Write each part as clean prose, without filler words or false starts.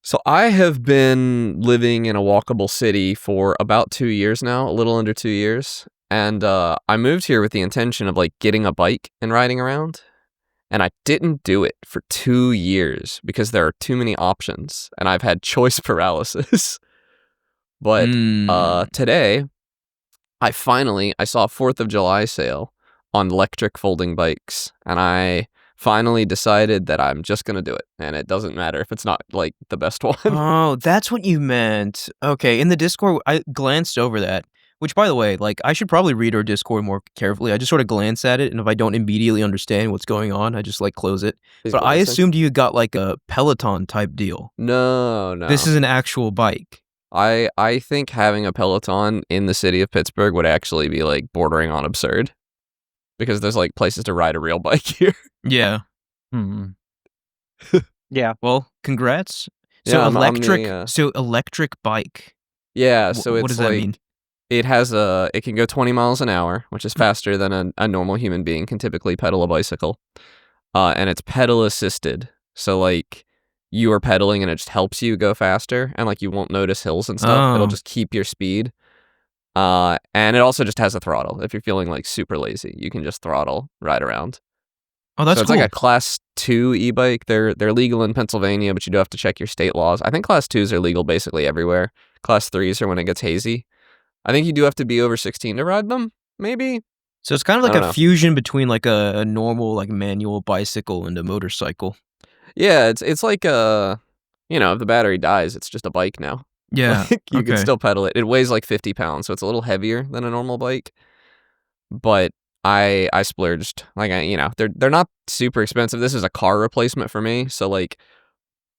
So I have been living in a walkable city for about 2 years now, a little under 2 years, and, I moved here with the intention of, like, getting a bike and riding around, and I didn't do it for 2 years because there are too many options, and I've had choice paralysis. But, Mm. today, I saw a 4th of July sale on electric folding bikes, and I finally decided that I'm just gonna do it, and it doesn't matter if it's not, like, the best one. Oh, that's what you meant. Okay, in the Discord, I glanced over that. Which, by the way, like, I should probably read our Discord more carefully. I just sort of glance at it, and if I don't immediately understand what's going on, I just, like, close it. He's But I glancing. assumed you got, like, a Peloton type deal. No, This no. is an actual bike. I think having a Peloton in the city of Pittsburgh would actually be, like, bordering on absurd, because there's, like, places to ride a real bike here. Yeah. Mhm. Yeah. Well, congrats. Yeah, I'm the, So electric bike. yeah, so What it's, does that like, mean? it can go 20 miles an hour, which is faster than a normal human being can typically pedal a bicycle, and it's pedal assisted, so, like, you are pedaling and it just helps you go faster, and, like, you won't notice hills and stuff, it'll Oh. just keep your speed. And it also just has a throttle. If you're feeling, like, super lazy, you can just throttle, ride around. Oh, So that's it's like cool. a Class 2 e-bike. They're legal in Pennsylvania, but you do have to check your state laws. I think Class 2s are legal basically everywhere. Class 3s are when it gets hazy. I think you do have to be over 16 to ride them, maybe? So it's kind of I like don't a know. fusion between, like, a normal, like, manual bicycle and a motorcycle. Yeah, it's like, if the battery dies, it's just a bike now. Yeah, Like, you can okay. still pedal it. It weighs like 50 pounds, so it's a little heavier than a normal bike. But I splurged. Like, they're not super expensive. This is a car replacement for me, so, like,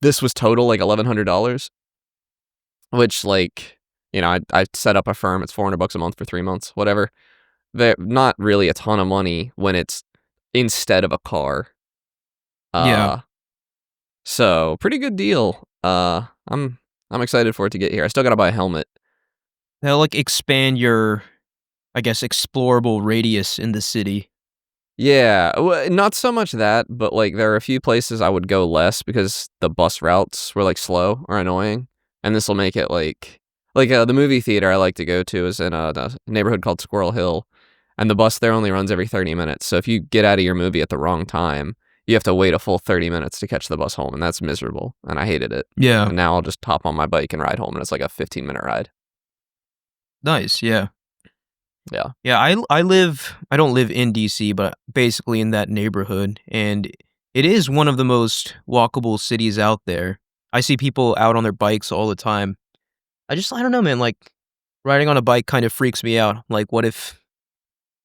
this was total, like, $1,100, which, like, I set up a firm, it's $400 a month for 3 months, whatever. They're not really a ton of money when it's instead of a car. Yeah. Uh, so pretty good deal. I'm excited for it to get here. I still gotta buy a helmet. They'll, like, expand your, I guess, explorable radius in the city. Yeah, not so much that, but, like, there are a few places I would go less because the bus routes were, like, slow or annoying, and this'll make it, the movie theater I like to go to is in a neighborhood called Squirrel Hill, and the bus there only runs every 30 minutes, so if you get out of your movie at the wrong time, you have to wait a full 30 minutes to catch the bus home, and that's miserable, and I hated it. Yeah. And now I'll just hop on my bike and ride home, and it's like a 15-minute ride. Nice, yeah. Yeah. Yeah, I don't live in DC, but basically in that neighborhood, and it is one of the most walkable cities out there. I see people out on their bikes all the time. I don't know, man, like, riding on a bike kind of freaks me out. Like,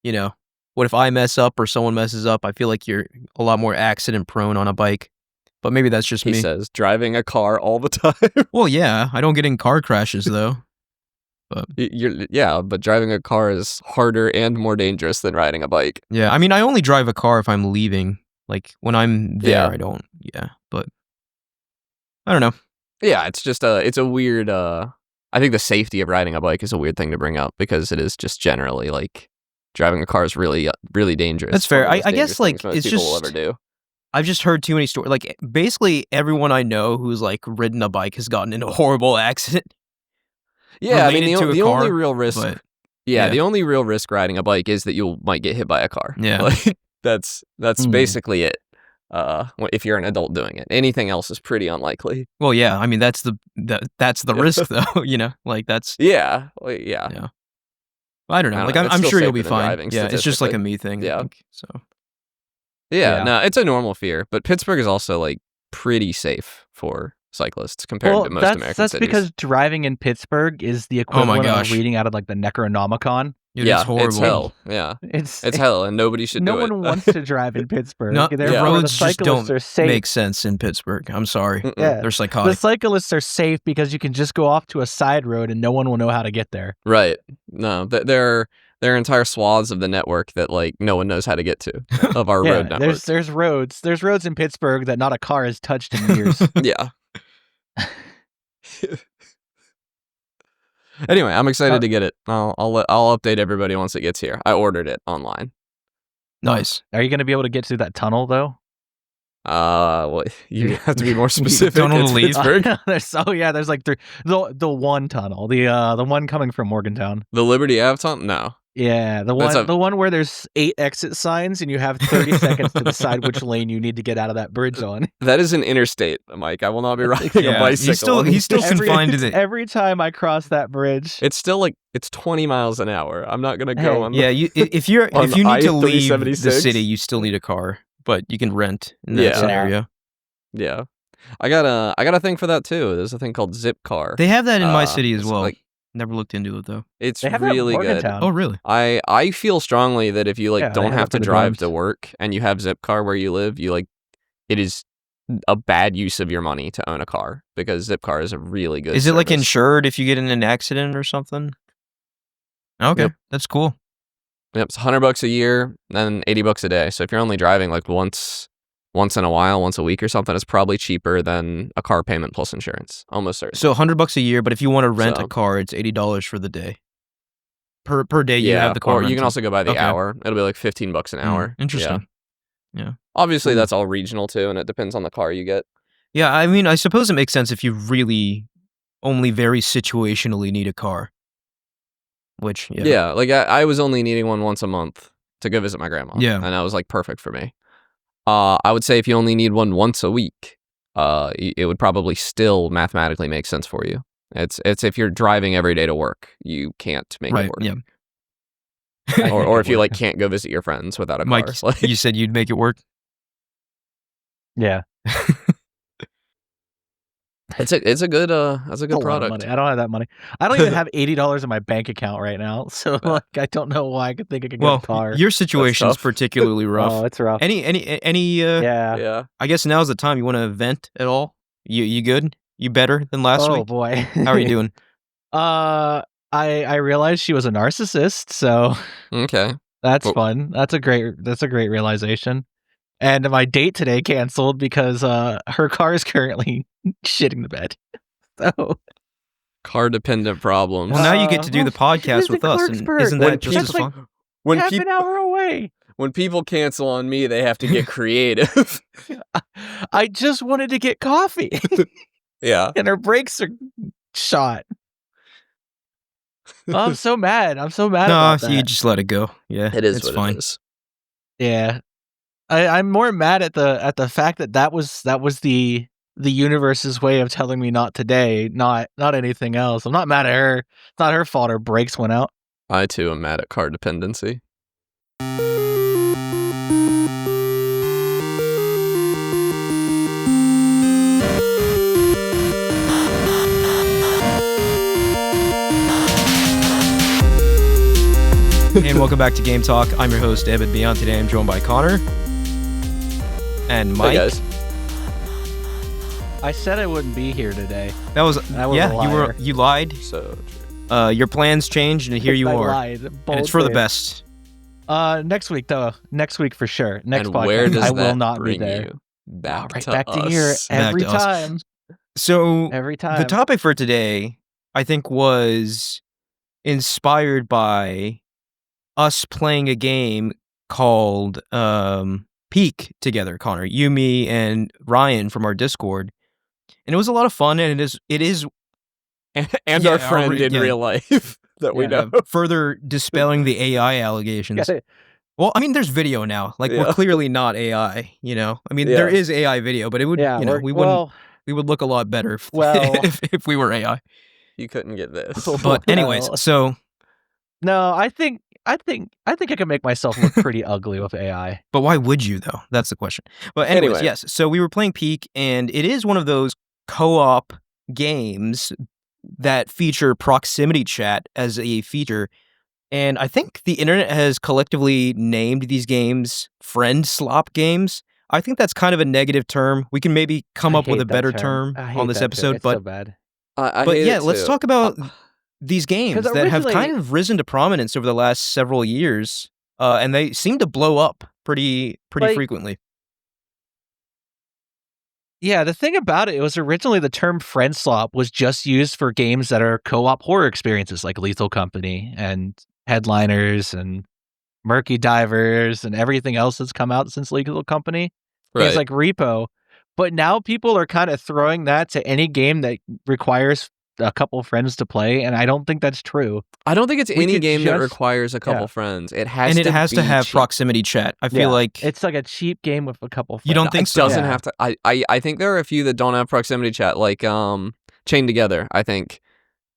you know, what if I mess up or someone messes up? I feel like you're a lot more accident prone on a bike, but maybe that's just He me. says, driving a car all the time. Well, yeah, I don't get in car crashes though. But But driving a car is harder and more dangerous than riding a bike. yeah, I mean, I only drive a car if I'm leaving. Like, when I'm there, Yeah. I don't. Yeah, but I don't know. Yeah, it's just it's a weird, I think the safety of riding a bike is a weird thing to bring up because it is just generally, like, driving a car is really, really dangerous. That's It's one fair. of the most I guess, dangerous like, things most it's people will just ever do. I've just heard too many stories. Like, basically everyone I know who's, like, ridden a bike has gotten in a horrible accident Yeah, I mean, related to a the only car, real risk but yeah, the only real risk riding a bike is that you might get hit by a car. Yeah. Like, that's Mhm. basically it, if you're an adult doing it. Anything else is pretty unlikely. well, yeah, I mean, that's the risk though, Like, that's Yeah, yeah. yeah. I don't know. I Like, don't know, it's I'm still sure you'll safer be than fine. driving Yeah, it's just like a statistically. me thing, I Yeah. think, so Yeah, Yeah. no, it's a normal fear, but Pittsburgh is also, like, pretty safe for cyclists compared Well, to most that's American cities. because driving in Pittsburgh is the Oh my equivalent gosh. of reading out of like the Necronomicon. It yeah, is horrible. it's hell. Yeah, It's it's hell, and nobody should no do it. one wants to drive in Pittsburgh. No, the Therefore, roads the just cyclists don't are safe. make sense in Pittsburgh. I'm sorry. Mm-mm. Yeah. They're The psychotic. cyclists are safe because you can just go off to a side road and no one will know how to get there. Right. No, there are entire swaths of the network that, like, no one knows how to get to, of our road network. there's roads. There's roads in Pittsburgh that not a car has touched in years. Yeah. Anyway, I'm excited to get it. I'll update everybody once it gets here. I ordered it online. Nice. Are you going to be able to get through that tunnel though? Well, you have to be more specific. Tunnel It's to leave. Pittsburgh. there's like the one tunnel, the one coming from Morgantown. The Liberty Ave tunnel? No. Yeah, the one where there's 8 exit signs and you have 30 seconds to decide which lane you need to get out of that bridge on. That is an interstate, Mike. I will not be riding a Yeah, bicycle. he's still confined to the. Every time I cross that bridge, It's still like it's 20 miles an hour. I'm not gonna Hey, go on. Yeah, if you on need to leave the I-376. city, you still need a car, but you can rent in that Yeah. scenario. Yeah. I got a thing for that too. There's a thing called Zipcar. They have that in my city as it's well. like- Never looked into it though. It's they have that in really good. Morgantown. Oh, really? I feel strongly that if you Yeah, they don't have have it to for the drive dorms. to work and you have Zipcar where you live, it is a bad use of your money to own a car because Zipcar is a really good Is it like service. insured if you get in an accident or something? Okay, Yep. that's cool. Yep, it's $100 a year and $80 a day. So if you're only driving like once in a while, once a week or something, it's probably cheaper than a car payment plus insurance. Almost certainly. So $100 a year, but if you want to rent So- a car, it's $80 for the day. Per day you yeah, have the car or you can rented. also go by the Okay. hour. It'll be like $15 an hour. Interesting. Yeah. Yeah. Obviously, Hmm. that's all regional too, and it depends on the car you get. Yeah, I mean, I suppose it makes sense if you really only very situationally need a car. Which, yeah. Yeah, like I was only needing one once a month to go visit my grandma. Yeah. And that was like perfect for me. I would say if you only need one once a week, it would probably still mathematically make sense for you. It's if you're driving every day to work, you can't make Right, it work. yeah. Or if you like can't go visit your friends without a car. Mike, Like, you said you'd make it work? yeah, it's a good That's a lot of product. money. I don't have that money. I don't even have $80 in my bank account right now, so like I don't know why I could think I could get Well, a car. your situation's tough. particularly rough. Oh, it's rough. Any yeah. Yeah. I guess now's the time. You want to vent at all? You good? You better than last Oh week? boy. How are you doing? I realized she was a narcissist, so Okay. that's Well- fun. That's a great realization. And my date today canceled because her car is currently shitting the bed. So Car dependent problems. Well, now you get to do the well, podcast she's with in us, and Clarksburg. isn't When that just That's as like- fun? when half people an hour away. when people cancel on me, they have to get creative. I just wanted to get coffee, Yeah. and her brakes are shot. Oh, I'm so mad. I'm so mad No, about that. you just let it go. Yeah, It is it's what fine. it is. Yeah, I'm more mad at the fact that was the universe's way of telling me not today, not anything else. I'm not mad at her. It's not her fault her brakes went out. I too am mad at car dependency. And welcome back to Game Talk. I'm your host, Evan Beyond. Today I'm joined by Connor and Mike. Hey guys. I said I wouldn't be here today. That was I was a yeah. liar. You lied. So true. Your plans changed, and here you I are. lied. And it's for the Boldly. best. Next week though. Next week for sure. Next and podcast. where does I that will not be bring there. you? Back Right to back us. to here Back every to us. time. So Every time. the topic for today, I think, was inspired by us playing a game called Peak together, Connor. You, me, and Ryan from our Discord. And it was a lot of fun, and it is and Yeah, our friend in yeah. real life that we Yeah. know. further dispelling the AI allegations. Got it. Well, I mean, there's video now. Like, Yeah. we're clearly not AI, you know? I mean, Yeah. there is AI video, but it would, Yeah, you know, we're- we wouldn't, well, we would look a lot better if, Well- if we were AI. You couldn't get this. But anyways, Well. so, no, I think I can make myself look pretty ugly with AI. but why would you, though? That's the question. But anyways, Anyway. yes. So we were playing Peak, and it is one of those co-op games that feature proximity chat as a feature. And I think the internet has collectively named these games friend slop games. I think that's kind of a negative term. We can maybe come I up with hate a that better term I hate on this that episode. It's But so bad. I but hate yeah, it let's too. talk about these games that have originally- kind of risen to prominence over the last several years, and they seem to blow up pretty Like- frequently. Yeah, the thing about it was originally the term friend slop was just used for games that are co-op horror experiences like Lethal Company and Headliners and Murky Divers and everything else that's come out since Lethal Company. games Right. like Repo. But now people are kind of throwing that to any game that requires a couple friends to play, and I don't think that's true. I don't think it's We any could game that just- requires a couple yeah. friends. It has And it to has be to have cheap. proximity chat. I feel like it's like a cheap game with a couple friends. You don't think It so? doesn't Yeah. have to. I think there are a few that don't have proximity chat, like Chained Together. I think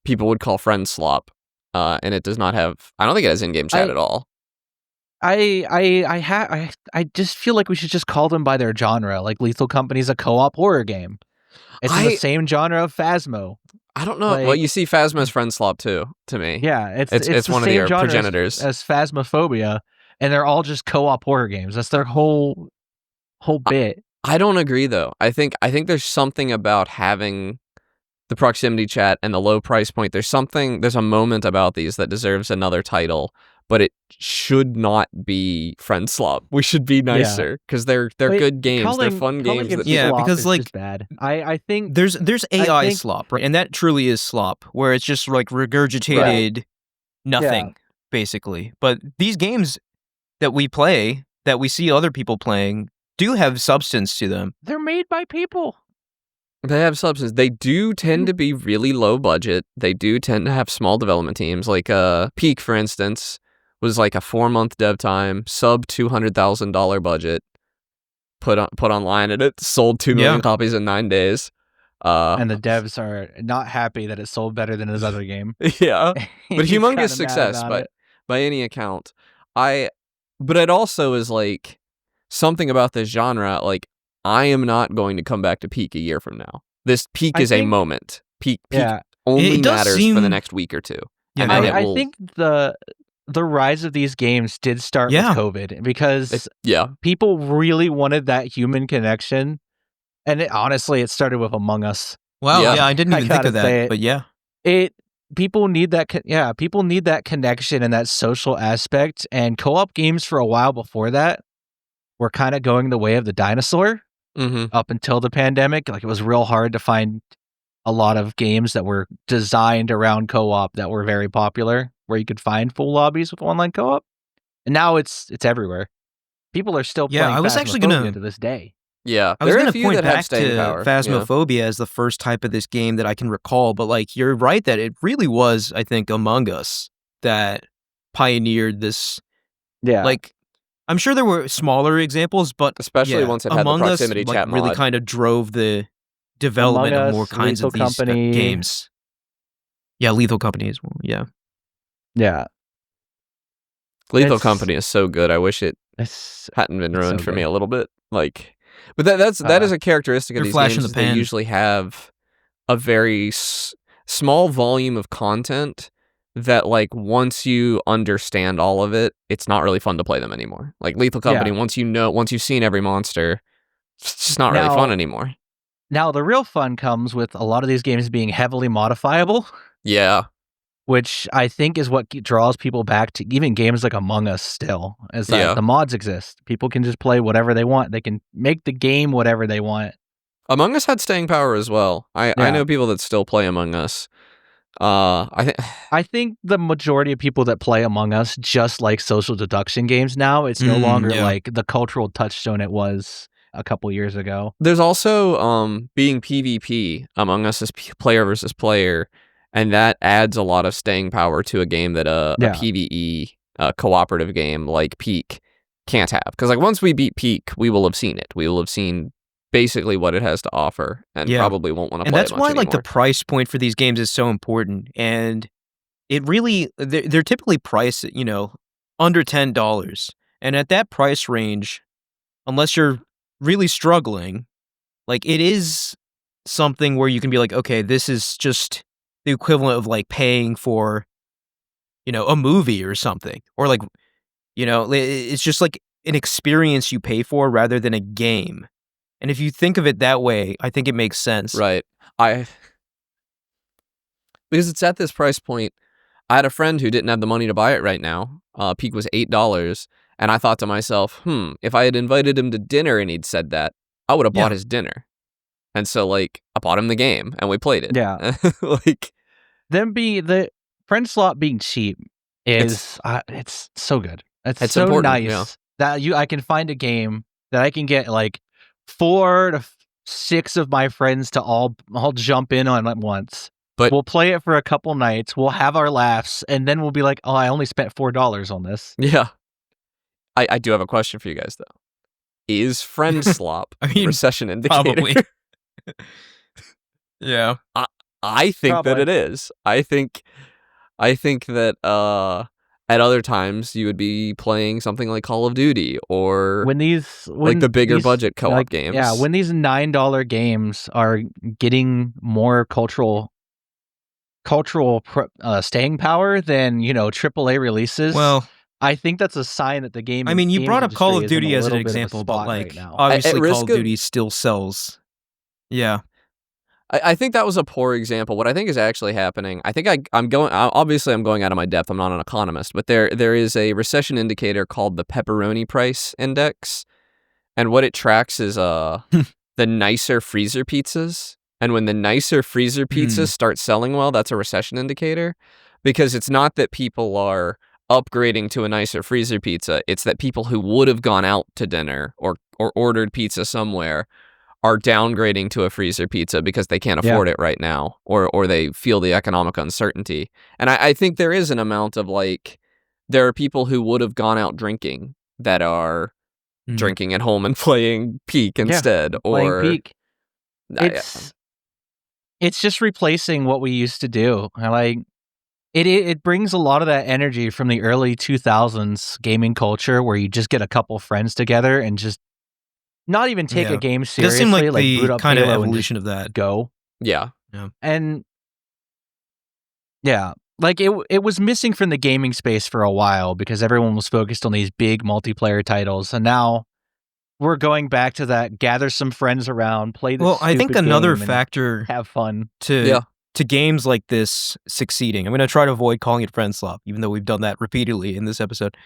people would call friend slop, and it does not have. I don't think it has in-game chat at all. I just feel like we should just call them by their genre. Like Lethal Company's a co-op horror game. It's in the same genre of Phasmo. I don't know. Like- Well, you see Phasma's friend slop too. To me, Yeah, it's it's the one of same their genre progenitors. as Phasmophobia, and they're all just co-op horror games. That's their whole bit. I don't agree though. I think there's something about having the proximity chat and the low price point. There's a moment about these that deserves another title, but it should not be friend slop. We should be nicer because they're good games. They're fun games. That Yeah, slop because, is like, just bad. I think there's AI think- slop, right? And that truly is slop, where it's just like regurgitated nothing, basically. But these games that we play, that we see other people playing, do have substance to them. they're made by people. they have substance. They do tend to be really low budget. They do tend to have small development teams. Like Peak, for instance, was like a 4-month dev time, sub $200,000 budget, put online, and it sold 2 million copies in 9 days. And the devs are not happy that it sold better than his other game. Yeah, but He's humongous kinda mad success about it. by any account. But it also is like something about this genre. Like, I am not going to come back to Peak a year from now. This Peak I is a think- moment. Peak Yeah, only It does matters for seem- the next week or two. Yeah, And then it I will- think the rise of these games did start Yeah. with COVID because yeah. people really wanted that human connection, and honestly, it started with Among Us. Wow, Yeah. yeah, I didn't I even think gotta of say that, it. but yeah. People need that. People need that connection and that social aspect. And co-op games for a while before that were kind of going the way of the dinosaur Mm-hmm. up until the pandemic. Like, it was real hard to find a lot of games that were designed around co-op that were very popular, where you could find full lobbies with online co-op. And now it's everywhere. People are still Yeah, playing I was actually gonna- Phasmophobia to this day. Yeah, I was there are going a to few point that have back staying to power. Phasmophobia as the first type of this game that I can recall, but like you're right that it really was, I think, Among Us that pioneered this. Yeah, Like, I'm sure there were smaller examples, but Especially once it had the Among Us, proximity like, chat really mod. kind of drove the development Among of more Us, kinds of Lethal these Company. games. Yeah, Lethal Company as well. Yeah, yeah. Lethal It's- Company is so good. I wish it It's hadn't been It's ruined so for me good. a little bit. Like, but that is a characteristic of They're these flash in games. the Is they pan. usually have a very small volume of content that, like, once you understand all of it, it's not really fun to play them anymore. Like Lethal Company, once you've seen every monster, it's just not really Now- fun anymore. Now, the real fun comes with a lot of these games being heavily modifiable, Yeah, which I think is what draws people back to even games like Among Us still, is that Yeah. the mods exist. People can just play whatever they want. They can make the game whatever they want. Among Us had staying power as well. I Yeah. know people that still play Among Us. I think the majority of people that play Among Us just like social deduction games now. It's no longer yeah. like the cultural touchstone it was a couple years ago. There's also being PvP. Among Us is player versus player, and that adds a lot of staying power to a game that a Yeah. PvE cooperative game like Peak can't have. Because like once we beat Peak, we will have seen it. We will have seen basically what it has to offer, and Yeah. probably won't want to and play that's it much why like the anymore. price point for these games is so important, and it really they're typically priced at, under $10, and at that price range, unless you're really struggling, like it is something where you can be like, okay, this is just the equivalent of like paying for a movie or something, or like it's just like an experience you pay for rather than a game. And if you think of it that way, I think it makes sense. Right. Because it's at this price point. I had a friend who didn't have the money to buy it right now. Peak was $8, and I thought to myself, if I had invited him to dinner and he'd said that, I would have bought his dinner. And so, like, I bought him the game, and we played it. Yeah. Like, The friend slot being cheap is it's so good. It's It's so important, nice yeah. that I can find a game that I can get like 4 to 6 of my friends to all jump in on it once. But We'll play it for a couple nights. We'll have our laughs, and then we'll be like, "Oh, I only spent $4 on this." yeah, I do have a question for you guys though. Is friend slop I mean, recession indicator? Probably. Yeah. I think that Probably. it is. I think that at other times you would be playing something like Call of Duty or When the bigger budget co-op games. Yeah, when these $9 games are getting more cultural staying power than, AAA releases, Well, I think that's a sign that the game. I mean, you games brought up Call of industry is in Duty a as an little bit of a example, but spot right like now. obviously risk Call of of- Duty still sells. Yeah. I think that was a poor example. What I think is actually happening, I think I'm going out of my depth. I'm not an economist, but there is a recession indicator called the pepperoni price index, and what it tracks is the nicer freezer pizzas. And when the nicer freezer pizzas start selling well, that's a recession indicator, because it's not that people are upgrading to a nicer freezer pizza. It's that people who would have gone out to dinner or ordered pizza somewhere are downgrading to a freezer pizza because they can't afford it right now, or they feel the economic uncertainty. And I think there is an amount of there are people who would have gone out drinking that are drinking at home and playing Peak instead, playing or Peak. It's just replacing what we used to do. It brings a lot of that energy from the early 2000s gaming culture, where you just get a couple friends together and just not even take a game It does seriously. seem like boot the up kind of Halo and evolution just of that. go. Yeah. And yeah, it was missing from the gaming space for a while because everyone was focused on these big multiplayer titles, and now we're going back to that. Gather some friends around, play this. Well, I think stupid another game and factor have fun. to games like this succeeding. I'm going to try to avoid calling it friend slop, even though we've done that repeatedly in this episode.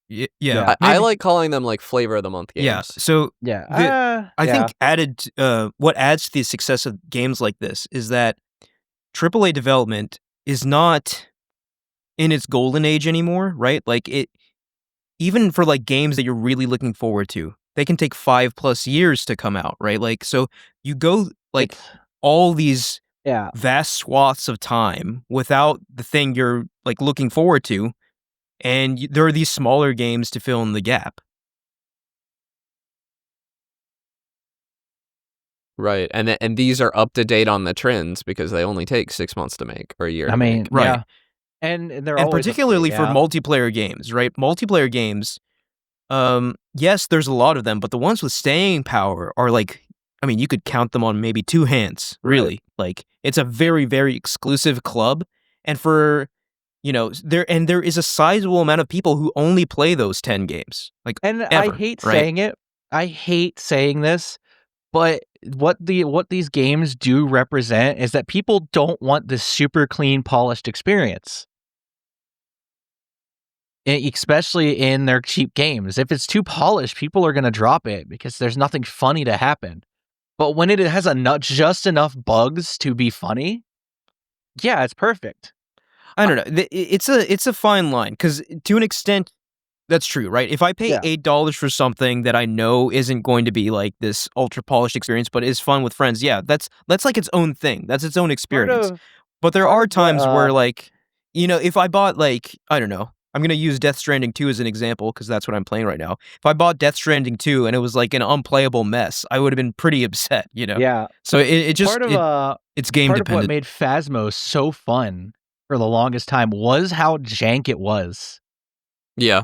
Yeah. I like calling them flavor of the month games. Yeah. So I think what adds to the success of games like this is that AAA development is not in its golden age anymore, right? Even for games that you're really looking forward to, they can take 5+ years to come out, right? So you go all these vast swaths of time without the thing you're looking forward to, and there are these smaller games to fill in the gap. Right, and these are up to date on the trends because they only take 6 months to make or a year. I mean, right, yeah. And they're and always particularly for multiplayer games, right? Multiplayer games, yes, there's a lot of them, but the ones with staying power are you could count them on maybe 2 hands, really. Right. It's a very, very exclusive club, and for there is a sizable amount of people who only play those 10 games. And ever, I hate saying it. I hate saying this, but what these games do represent is that people don't want this super clean, polished experience. Especially in their cheap games. If it's too polished, people are going to drop it because there's nothing funny to happen. But when it has just enough bugs to be funny, yeah, it's perfect. I don't know. It's a fine line, because to an extent, that's true, right? If I pay $8 for something that I know isn't going to be this ultra polished experience, but is fun with friends, yeah, that's its own thing. That's its own experience. But there are times where if I bought I don't know, I'm going to use Death Stranding 2 as an example because that's what I'm playing right now. If I bought Death Stranding 2 and it was an unplayable mess, I would have been pretty upset, Yeah. So it just it's game part dependent. of what made Phasmo so fun for the longest time was how jank it was. Yeah.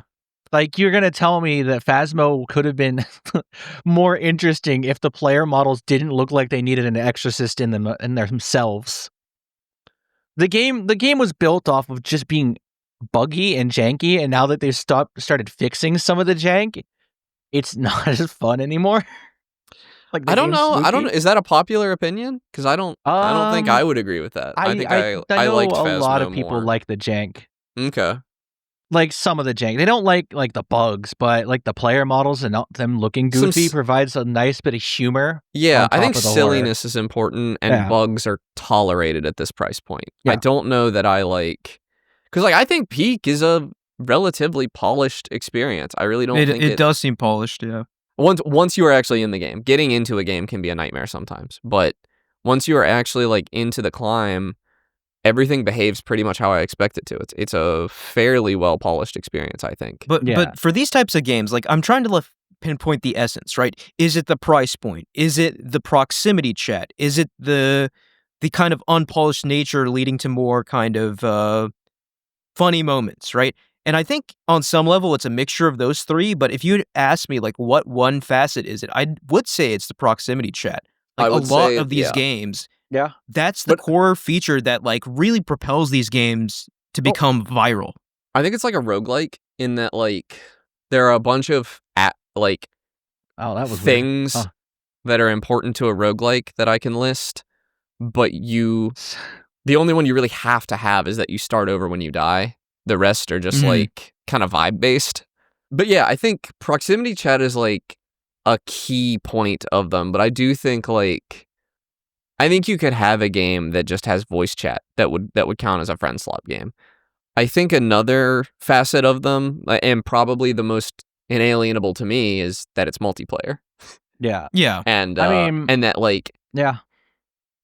You're going to tell me that Phasmo could have been more interesting if the player models didn't look like they needed an exorcist in themselves. The game was built off of just being buggy and janky, and now that they've started fixing some of the jank, it's not as fun anymore. I don't know. Is that a popular opinion? Because I don't think I would agree with that. I think I liked Phasmo a lot of people more. like the jank. Okay. Some of the jank. They don't like the bugs, but the player models and them looking goofy provides a nice bit of humor. Yeah, I think silliness is important, and bugs are tolerated at this price point. Yeah. I don't know that I because I think Peak is a relatively polished experience. I really don't think it does seem polished. Yeah. Once you are actually in the game, getting into a game can be a nightmare sometimes. But once you are actually like into the climb, everything behaves pretty much how I expect it to. It's a fairly well polished experience, I think. But for these types of games, like I'm trying to pinpoint the essence, right? Is it the price point? Is it the proximity chat? Is it the kind of unpolished nature leading to more kind of funny moments, right? And I think on some level it's a mixture of those three, but if you'd ask me like what one facet is it, I would say it's the proximity chat. Like I a would lot say, of these yeah. games, Yeah. that's the But- core feature that like really propels these games to become viral. I think it's like a roguelike in that like there are a bunch of That was things weird. Huh. that are important to a roguelike that I can list, but the only one you really have to have is that you start over when you die. The rest are just like kind of vibe based. But yeah, I think proximity chat is like a key point of them, but I do think like I think you could have a game that just has voice chat that would count as a friend slot game. I think another facet of them, and probably the most inalienable to me, is that it's multiplayer. Yeah. Yeah. And I mean, and that like yeah.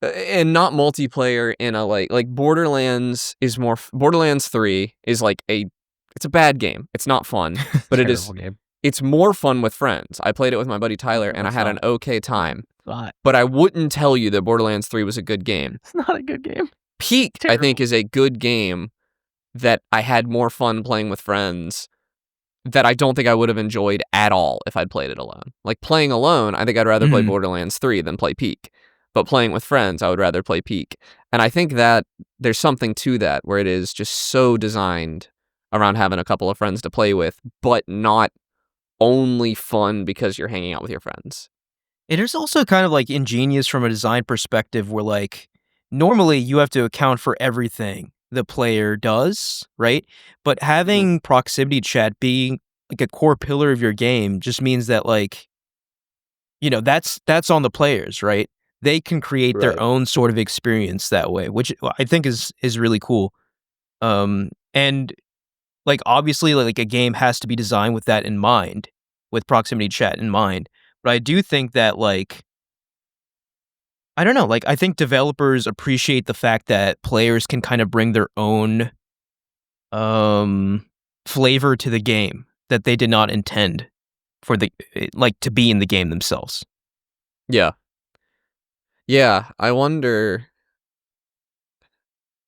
and not multiplayer in a like Borderlands is more Borderlands 3 is like it's a bad game. It's not fun, but Terrible game. it's more fun with friends. I played it with my buddy Tyler and I It's had not. an okay time. Not. But I wouldn't tell you that Borderlands 3 was a good game. It's not a good game. Peak, I Terrible. think, is a good game that I had more fun playing with friends that I don't think I would have enjoyed at all if I'd played it alone. Like playing alone, I think I'd rather play Borderlands 3 than play Peak. But playing with friends, I would rather play Peak. And I think that there's something to that where it is just so designed around having a couple of friends to play with, but not only fun because you're hanging out with your friends. It is also kind of like ingenious from a design perspective where like normally you have to account for everything the player does, right? But having proximity chat being like a core pillar of your game just means that like, you know, that's on the players, right? They can create their Right. own sort of experience that way, which I think is really cool. And like obviously like a game has to be designed with that in mind, with proximity chat in mind. But I do think that like I don't know, like I think developers appreciate the fact that players can kind of bring their own flavor to the game that they did not intend for the like to be in the game themselves. Yeah. Yeah, I wonder.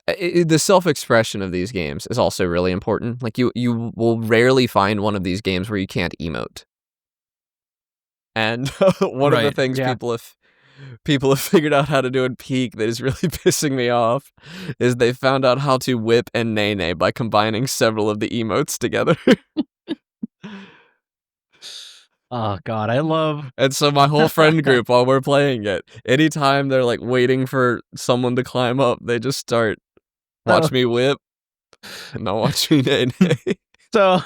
The self-expression of these games is also really important. Like you will rarely find one of these games where you can't emote. And one of the Right, things yeah. people have figured out how to do in Peak that is really pissing me off is they found out how to whip and nay by combining several of the emotes together. Oh God, I love. And so my whole friend group, while we're playing it, anytime they're like waiting for someone to climb up, they just start watch me whip, and I'll watch me nay. So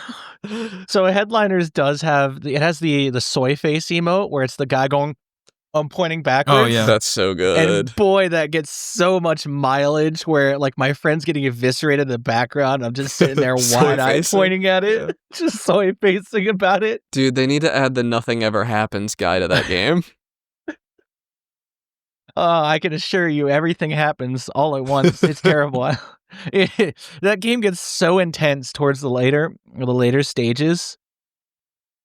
Headliners does have it has the soy face emote where it's the guy going, I'm pointing backwards. Oh, yeah. That's so good. And boy, that gets so much mileage where like my friend's getting eviscerated in the background. I'm just sitting there Soy wide-eyed facing. pointing at it, just soy facing about it. Dude, they need to add the nothing ever happens guy to that game. I can assure you, everything happens all at once. It's terrible. That game gets so intense towards the later stages.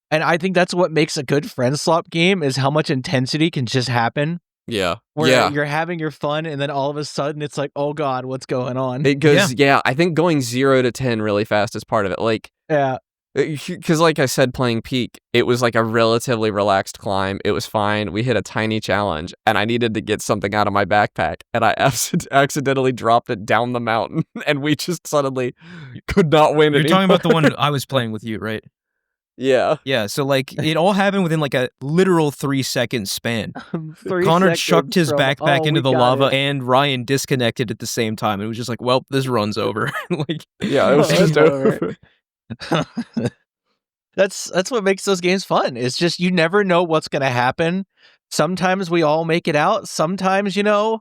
And I think that's what makes a good friend swap game is how much intensity can just happen. Yeah. Where Yeah. you're having your fun and then all of a sudden it's like, oh God, what's going on? It goes, yeah, I think going 0 to 10 really fast is part of it. Like, Yeah. because like I said, playing Peak, it was like a relatively relaxed climb. It was fine. We hit a tiny challenge, and I needed to get something out of my backpack, and I accidentally dropped it down the mountain, and we just suddenly could not win You're anymore. talking about the one I was playing with you, right? Yeah. Yeah, so like it all happened within like a literal 3-second span. 3 Connor seconds chucked his from, backpack "Oh, into we the got lava it." and Ryan disconnected at the same time. It was just like, well, this run's over. Like Yeah, it was Oh, just it's over. over. That's what makes those games fun. It's just you never know what's going to happen. Sometimes we all make it out. Sometimes, the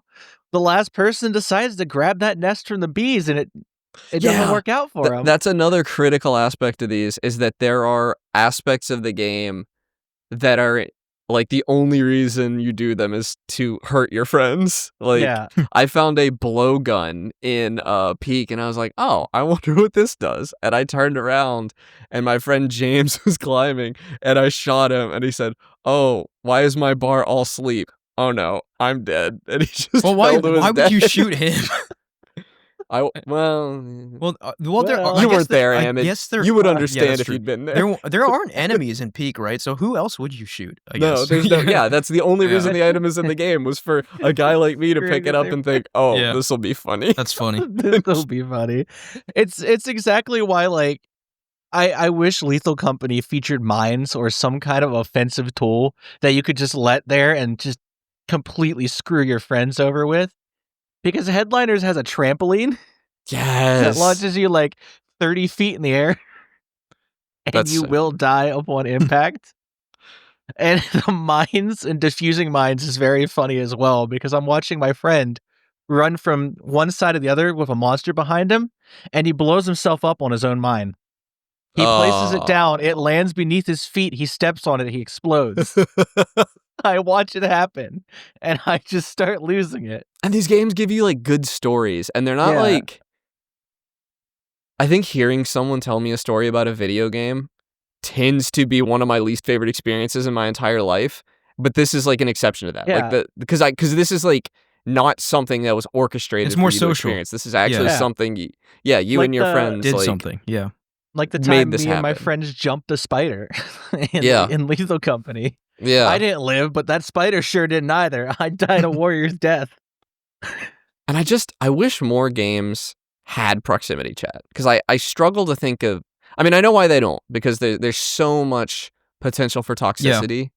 last person decides to grab that nest from the bees and it doesn't Yeah. work out for them. That's another critical aspect of these is that there are aspects of the game that are like the only reason you do them is to hurt your friends. Like Yeah. I found a blowgun in Peak and I was like, oh, I wonder what this does. And I turned around and my friend James was climbing and I shot him and he said, oh, why is my bar all sleep? Oh no, I'm dead. And he just Well, why fell to his would you death. shoot him? Well, Well, you weren't there, Am. You would understand if you'd been there. There aren't enemies in Peak, right? So who else would you shoot? I No, guess. there's no. Yeah, that's the only Yeah. reason the item is in the game was for a guy like me to pick it up and think, "Oh, Yeah. this will be funny." That's funny. This'll be funny. It's exactly why, like, I wish Lethal Company featured mines or some kind of offensive tool that you could just let there and just completely screw your friends over with. Because Headliners has a trampoline that Yes. launches you like 30 feet in the air, and That's you sick. will die upon impact. And the mines and diffusing mines is very funny as well, because I'm watching my friend run from one side to the other with a monster behind him, and he blows himself up on his own mine. He places it down, it lands beneath his feet, he steps on it, he explodes. I watch it happen, and I just start losing it. And these games give you like good stories, and they're not Yeah. like. I think hearing someone tell me a story about a video game tends to be one of my least favorite experiences in my entire life. But this is like an exception to that. Yeah. Like because this is like not something that was orchestrated. It's more for you to social. experience. This is actually Yeah. something. You Like and your the- friends Did like, something. Yeah. Like the Made time this me and my happen. friends jumped a spider Yeah. in Lethal Company. Yeah. I didn't live, but that spider sure didn't either. I died a warrior's death. And I wish more games had proximity chat, because I struggle to think of. I mean, I know why they don't, because there's so much potential for toxicity.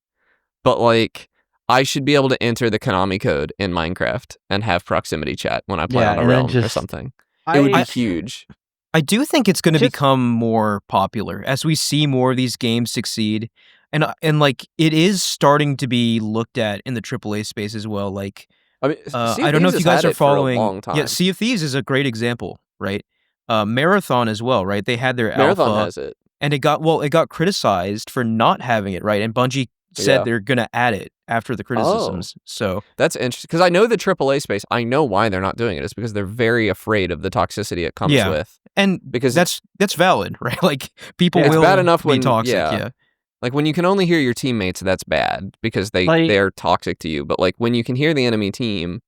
But like, I should be able to enter the Konami code in Minecraft and have proximity chat when I play Yeah, on a and then realm or just- something. It would be I- huge. I do think it's going to Just- become more popular as we see more of these games succeed, and like it is starting to be looked at in the AAA space as well. Like I mean, I don't know if you guys are following. For a long time. Yeah, Sea of Thieves is a great example, right? Marathon as well, right? They had their Marathon alpha, has it. and it got criticized for not having it, right? And Bungie said Yeah. they're going to add it after the criticisms. So That's interesting, because I know the AAA space. I know why they're not doing it. It's because they're very afraid of the toxicity it comes Yeah. with. and Because that's valid, right? Like people It's will bad enough be when- toxic. yeah. Yeah. like when you can only hear your teammates, that's bad because Like- they're toxic to you. But like when you can hear the enemy team,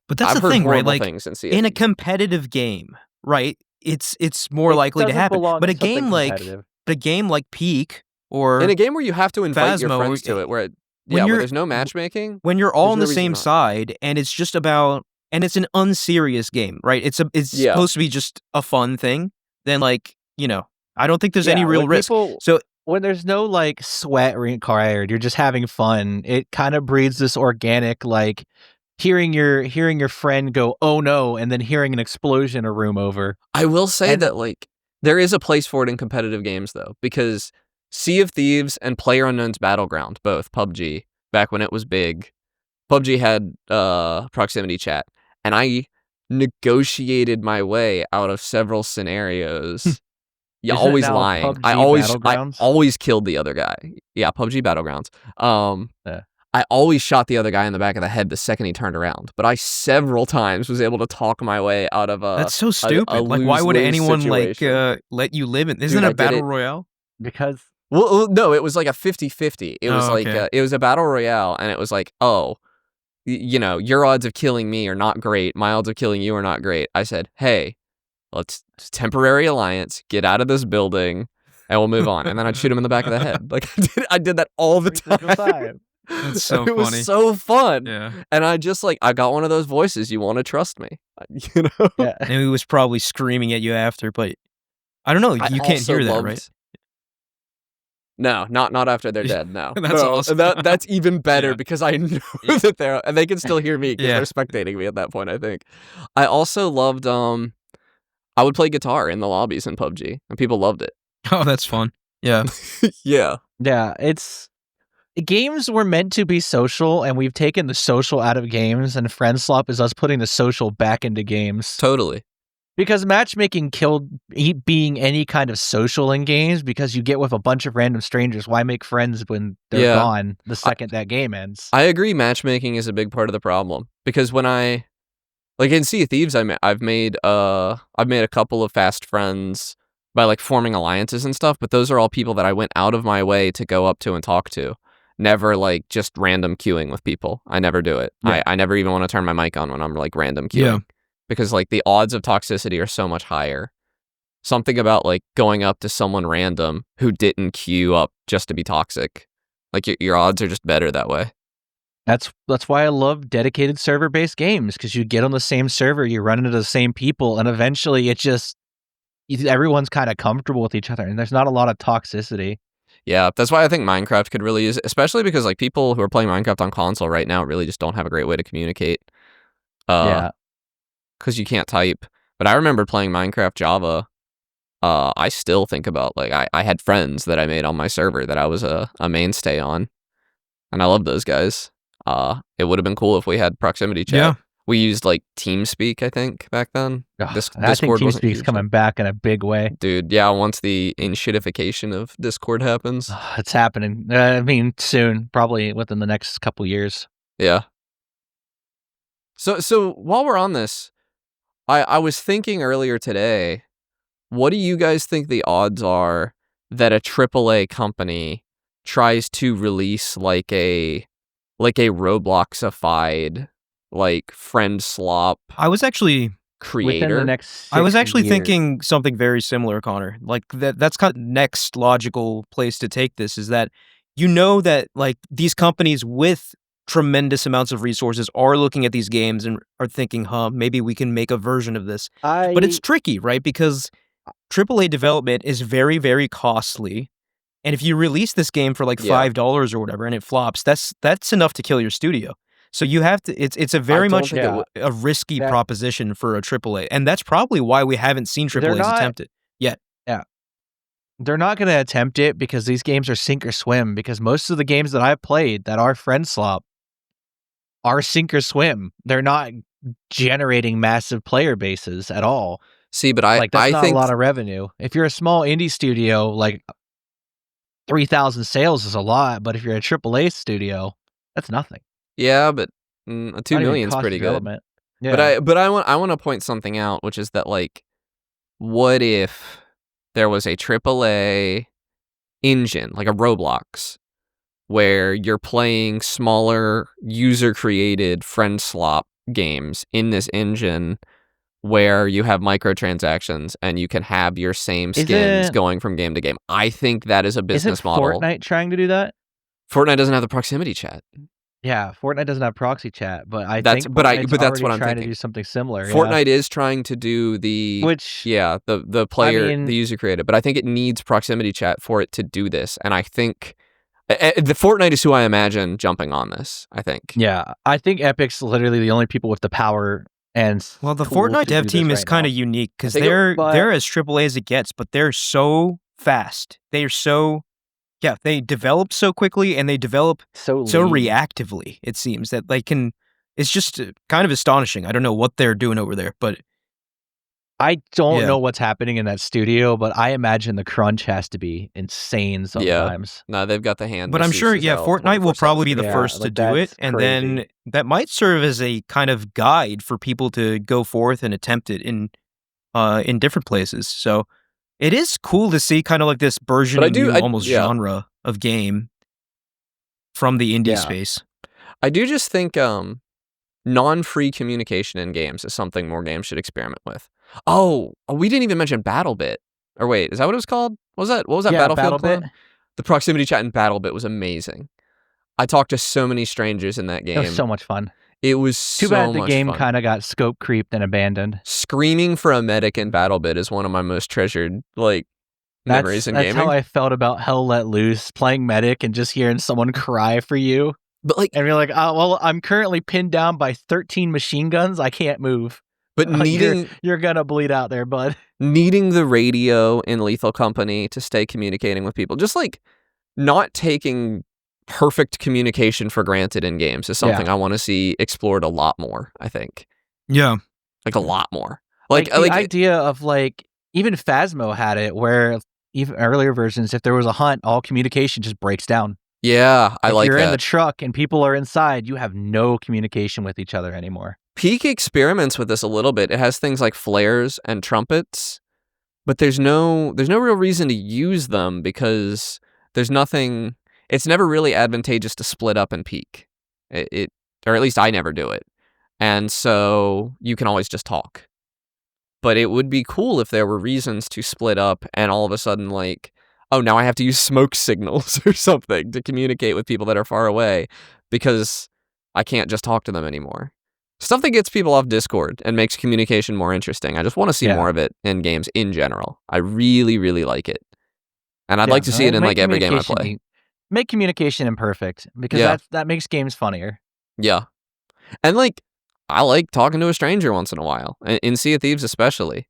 But that's I've the heard thing, right? horrible Like things in Sea of in a Thieves. competitive game, right? It's more It likely to doesn't happen. belong But a in something game like Peak or In a game where you have to invite your Phasmo, friends to it, where when where you're- there's no matchmaking. when you're all There's on no the reason same not. side and it's just about and it's an unserious game, right? It's Yeah. supposed to be just a fun thing. Then like, I don't think there's any Yeah, real when risk. people- So when there's no like sweat required, you're just having fun. It kind of breeds this organic, like hearing your friend go, "Oh no," and then hearing an explosion in a room over. I will say And- that like there is a place for it in competitive games though, because Sea of Thieves and PlayerUnknown's Battleground, both PUBG, back when it was big, PUBG had proximity chat, and I negotiated my way out of several scenarios. Is it Always now lying. PUBG I always Battlegrounds? killed the other guy. Yeah, PUBG Battlegrounds. Yeah. I always shot the other guy in the back of the head the second he turned around, but I several times was able to talk my way out of a. that's so stupid. Like why would lose-lose anyone situation. let you live in? Isn't Dude, it I a did battle it. royale? Because Well, no, it was like a 50-50. It was Oh, like okay. it was a battle royale, and it was like, oh, your odds of killing me are not great. My odds of killing you are not great. I said, hey, let's temporary alliance. Get out of this building, and we'll move on. And then I'd shoot him in the back of the head. Like I did that all the every single time. time. That's so it was funny. so fun. Yeah. And I just I got one of those voices. You want to trust me, Yeah. And he was probably screaming at you after, but I don't know. I You can't also hear that, loved- right? No, not after they're dead. No, That's No, awesome. That's even better Yeah. because I know Yeah. that and they can still hear me because Yeah. they're spectating me at that point. I think. I also loved. I would play guitar in the lobbies in PUBG, and people loved it. Oh, that's fun. Yeah. Yeah, Yeah, games were meant to be social, and we've taken the social out of games, and Friend Swap is us putting the social back into games. totally. Because matchmaking killed being any kind of social in games because you get with a bunch of random strangers. Why make friends when they're gone the second that game ends? I agree matchmaking is a big part of the problem. Because when like in Sea of Thieves, I've made a couple of fast friends by like forming alliances and stuff, but those are all people that I went out of my way to go up to and talk to. Never like just random queuing with people. I never do it. Yeah. I never even want to turn my mic on when I'm like random queuing. Yeah. Because like the odds of toxicity are so much higher. Something about like going up to someone random who didn't queue up just to be toxic. Like your odds are just better that way. That's why I love dedicated server-based games, because you get on the same server, you run into the same people, and eventually everyone's kind of comfortable with each other, and there's not a lot of toxicity. Yeah, that's why I think Minecraft could really use it, especially because like people who are playing Minecraft on console right now really just don't have a great way to communicate. Yeah. Because you can't type. But I remember playing Minecraft Java. I still think about like I had friends that I made on my server that I was a mainstay on, and I love those guys. It would have been cool if we had proximity chat. Yeah. We used like TeamSpeak, I think, back then. I think Discord wasn't TeamSpeak's huge coming back in a big way. Dude, yeah, once the inshitification of Discord happens. It's happening. I mean, soon, probably within the next couple years. Yeah. So while we're on this, I was thinking earlier today, what do you guys think the odds are that a AAA company tries to release like a Robloxified like friend slop I was actually creator? Within the next I was 6 actually years. thinking something very similar, Connor. Like that's kind of next logical place to take this is that that like these companies with tremendous amounts of resources are looking at these games and are thinking, maybe we can make a version of this. But it's tricky, right? Because AAA development is very, very costly. And if you release this game for like $5 or whatever and it flops, that's enough to kill your studio. So you have to it's a very much a risky proposition for a AAA. And that's probably why we haven't seen AAAs attempt it yet. Yeah. They're not going to attempt it because these games are sink or swim, because most of the games that I've played that are friend slop are sink or swim. They're not generating massive player bases at all. See, but that's not think a lot of revenue. If you're a small indie studio, like 3,000 sales is a lot, but if you're a AAA studio, that's nothing. Yeah, but 2 million is pretty good. Yeah. But I want to point something out, which is that like, what if there was a AAA engine, like a Roblox, where you're playing smaller user-created friend slop games in this engine, where you have microtransactions and you can have your same skins going from game to game. I think that is a business model. Isn't Fortnite trying to do that? Fortnite doesn't have the proximity chat. Yeah, Fortnite doesn't have proxy chat, but that's what I'm trying thinking. to do something similar. Fortnite is trying to do the the user created, but I think it needs proximity chat for it to do this. And I think the Fortnite is who I imagine jumping on this. I think. Yeah, I think Epic's literally the only people with the power. And the Fortnite dev team is kind of unique because they're as AAA as it gets, but they're so fast. They're so they develop so quickly and they develop so reactively. It seems that they can. It's just kind of astonishing. I don't know what they're doing over there, but I don't know what's happening in that studio. But I imagine the crunch has to be insane sometimes. Yeah. No, they've got the hand. But I'm sure, Fortnite will probably be the first to do it, and then that might serve as a kind of guide for people to go forth and attempt it in different places. So it is cool to see kind of like this burgeoning almost genre of game from the indie space. I do just think non-free communication in games is something more games should experiment with. Oh, we didn't even mention BattleBit. Or wait, is that what it was called? What was that Battlefield clone? The proximity chat in BattleBit was amazing. I talked to so many strangers in that game. It was so much fun. It was too bad the game kind of got scope creeped and abandoned. Screaming for a medic in BattleBit is one of my most treasured memories in gaming. That's how I felt about Hell Let Loose, playing medic and just hearing someone cry for you. But and you're like, oh well, I'm currently pinned down by 13 machine guns. I can't move. But you're gonna bleed out there, bud. Needing the radio in Lethal Company to stay communicating with people, just like not taking perfect communication for granted in games is something I want to see explored a lot more. I think, like a lot more. Like the idea of like even Phasmo had it where even earlier versions, if there was a hunt, all communication just breaks down. Yeah, I If like you're in the that. truck and people are inside, you have no communication with each other anymore. Peak experiments with this a little bit. It has things like flares and trumpets, but there's no real reason to use them because there's nothing. It's never really advantageous to split up and peak. It or at least I never do it, and so you can always just talk. But it would be cool if there were reasons to split up and all of a sudden, like, oh, now I have to use smoke signals or something to communicate with people that are far away because I can't just talk to them anymore. Stuff that gets people off Discord and makes communication more interesting. I just want to see more of it in games in general. I really, really like it. And I'd like to see it in like every game I play. Make communication imperfect because that makes games funnier. Yeah. And like, I like talking to a stranger once in a while, in Sea of Thieves especially.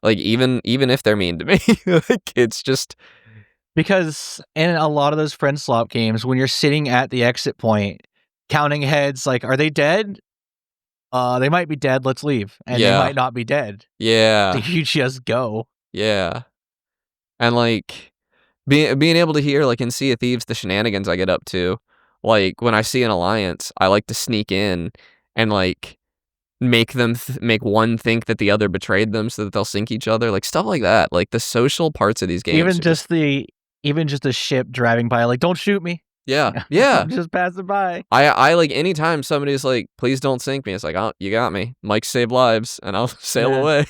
Like even if they're mean to me, like it's just because in a lot of those friend swap games, when you're sitting at the exit point, counting heads, like, are they dead? They might be dead. Let's leave, and they might not be dead. Yeah, so you just go. Yeah, and like being able to hear like in Sea of Thieves the shenanigans I get up to, like when I see an alliance, I like to sneak in and like make them make one think that the other betrayed them so that they'll sink each other, like stuff like that. Like the social parts of these games. Even just a ship driving by, like, don't shoot me. Yeah. I'm just passing by. I like anytime somebody's like, please don't sink me. It's like, oh, you got me. Mike save lives, and I'll sail away.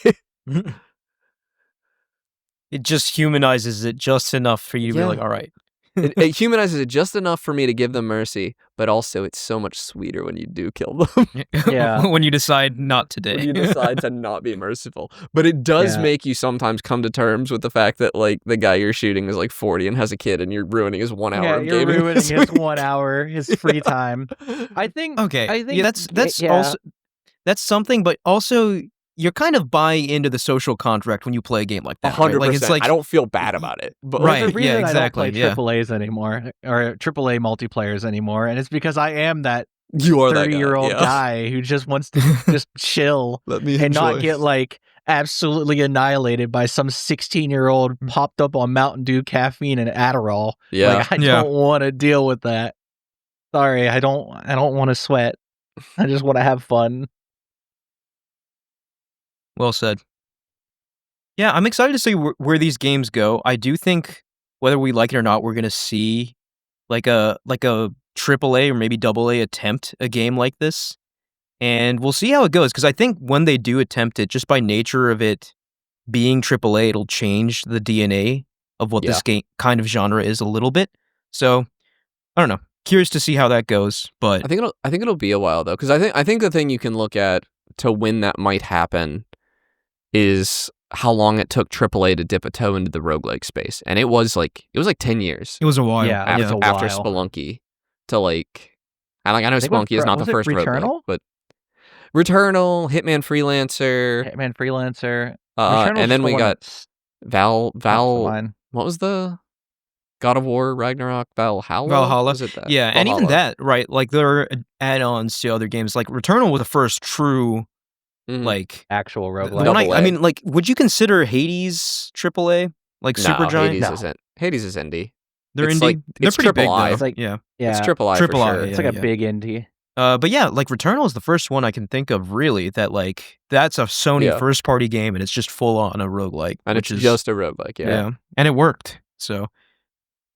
It just humanizes it just enough for you to be like, all right. It humanizes it just enough for me to give them mercy, but also it's so much sweeter when you do kill them. Yeah. When you decide not today. When you decide to not be merciful. But it does make you sometimes come to terms with the fact that like the guy you're shooting is like 40 and has a kid and you're ruining his 1 hour of gaming. You're ruining his 1 hour, his free time. I think that's also that's something, but also you're kind of buying into the social contract when you play a game like that. 100%. Right? Like, it's like, I don't feel bad about it. But right, the reason exactly. I don't play AAAs anymore, or AAA multiplayers anymore, and it's because I am that 30-year-old guy who just wants to just chill and not get like absolutely annihilated by some 16-year-old popped up on Mountain Dew, caffeine, and Adderall. Yeah. Like, I don't want to deal with that. Sorry, I don't want to sweat. I just want to have fun. Well said. Yeah, I'm excited to see where these games go. I do think, whether we like it or not, we're going to see like a AAA or maybe AA attempt a game like this. And we'll see how it goes, because I think when they do attempt it, just by nature of it being AAA, it'll change the DNA of what this game kind of genre is a little bit. So, I don't know. Curious to see how that goes, but I think it'll be a while though, because I think the thing you can look at to when that might happen is how long it took AAA to dip a toe into the roguelike space, and it was like 10 years. It was a while. After Spelunky to like, and like I know Spelunky is not the first roguelike, but Returnal, Hitman Freelancer, and then we got Val. What was the God of War Ragnarok Valhalla? Was it that? Yeah, Valhalla. And even that, right? Like there are add-ons to other games. Like Returnal was the first true, like actual roguelike. I mean, like, would you consider Hades AAA? Like Supergiant? Hades is indie. They're indie. Like, they're pretty big. It's like, it's triple I. For sure. It's like a big indie. But yeah, like Returnal is the first one I can think of really that like that's a Sony first party game and it's just full on a roguelike. And it's just a roguelike, yeah. And it worked. So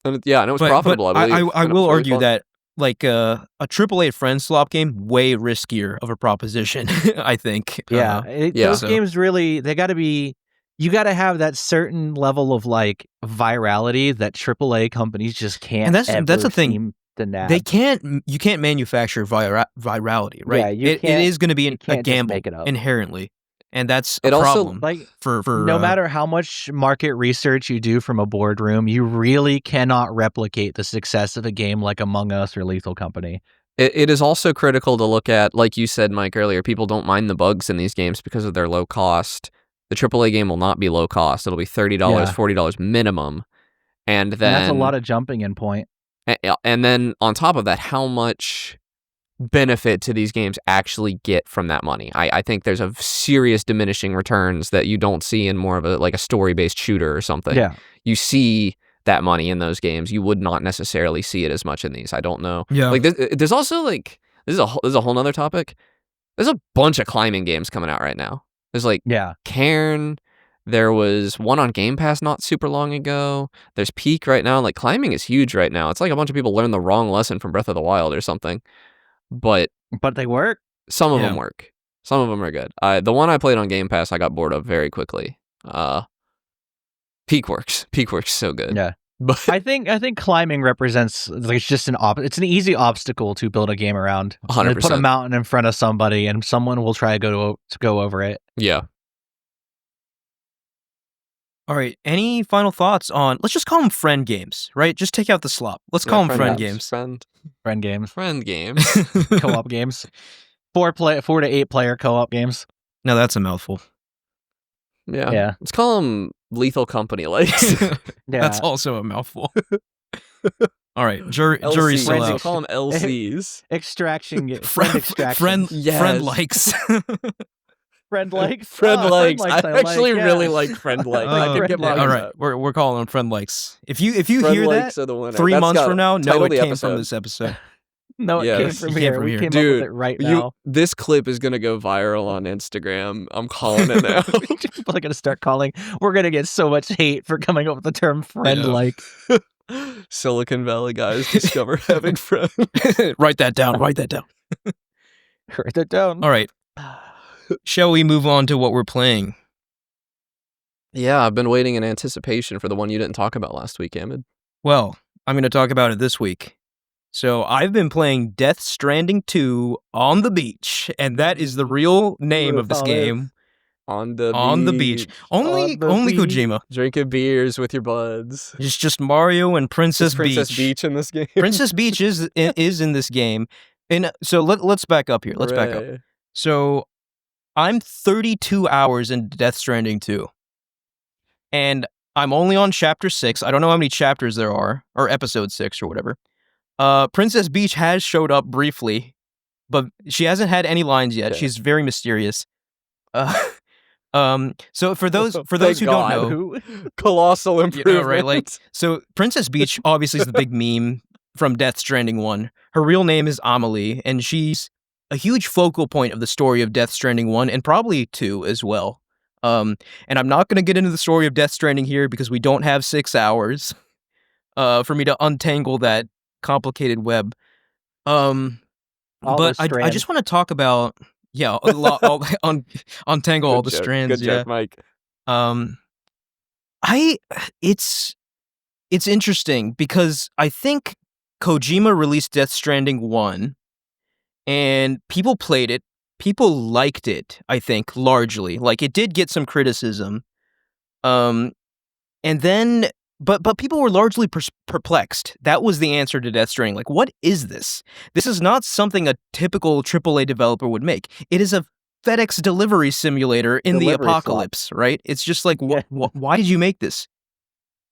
and it was profitable, but I believe. I will argue that like a AAA friend swap game, way riskier of a proposition, I think. Those games really, they gotta be, you gotta have that certain level of like virality that AAA companies just can't. And that's the thing. You can't manufacture virality, right? Yeah, it is going to be a gamble inherently, and that's a problem. Like for no matter how much market research you do from a boardroom, you really cannot replicate the success of a game like Among Us or Lethal Company. It is also critical to look at, like you said, Mike, earlier. People don't mind the bugs in these games because of their low cost. The AAA game will not be low cost; it'll be $30, $40 minimum, and then that's a lot of jumping in point. And then on top of that, how much benefit to these games actually get from that money. I think there's a serious diminishing returns that you don't see in more of a story-based shooter or something. Yeah. You see that money in those games. You would not necessarily see it as much in these. I don't know. Yeah. Like there's also like this is a whole nother topic. There's a bunch of climbing games coming out right now. There's like Cairn. There was one on Game Pass not super long ago. There's Peak right now. Like climbing is huge right now. It's like a bunch of people learned the wrong lesson from Breath of the Wild or something. But they work. Some of them work. Some of them are good. The one I played on Game Pass, I got bored of very quickly. Peak works. Peak works so good. Yeah. But I think climbing represents like it's just it's an easy obstacle to build a game around. 100%. Put a mountain in front of somebody, and someone will try to go over it. Yeah. All right. Any final thoughts on? Let's just call them friend games, right? Just take out the slop. Let's call them friend games. Friend games. Friend games. Co-op games. 4 to 8 player co-op games. No, that's a mouthful. Yeah. Let's call them Lethal Company likes. That's also a mouthful. All right, jury still out. Call them LCs. Extraction. Friend extraction. Friendlikes. Friendlikes. Friendlikes. I actually really like Friendlikes. I could get more. All right, we're calling them Friendlikes. If you hear that are the winner. 3 months from now, know it came episode. from this episode. No, it came from here. We came up with it right now. This clip is gonna go viral on Instagram. I'm calling it now. People are gonna start calling. We're gonna get so much hate for coming up with the term friend-like. Silicon Valley guys discover having friends. Write that down. Write that down. All right. Shall we move on to what we're playing? Yeah, I've been waiting in anticipation for the one you didn't talk about last week, Ahmed. Well, I'm going to talk about it this week. So I've been playing Death Stranding 2 on the beach, and that is the real name of this game. On the beach. Only Kojima. Drinking beers with your buds. It's just Mario and Princess Beach. Princess Beach in this game. Princess Beach is in this game. And so let's back up here. Let's back up. So I'm 32 hours into Death Stranding 2. And I'm only on chapter 6. I don't know how many chapters there are, or episode 6 or whatever. Princess Beach has showed up briefly, but she hasn't had any lines yet. Okay. She's very mysterious. So for those who don't know, colossal improvement. Right? Like, so Princess Beach obviously is the big meme from Death Stranding 1. Her real name is Amelie, and she's a huge focal point of the story of Death Stranding 1 and probably 2 as well. And I'm not going to get into the story of Death Stranding here because we don't have 6 hours for me to untangle that complicated web. But I just want to talk about untangle all the strands. Good joke, Mike. It's interesting because I think Kojima released Death Stranding 1 and people played it. People liked it, I think, largely. Like, it did get some criticism. And then, but people were largely perplexed. That was the answer to Death Stranding. Like, what is this? This is not something a typical AAA developer would make. It is a FedEx delivery simulator in the apocalypse, right? It's just like, why did you make this,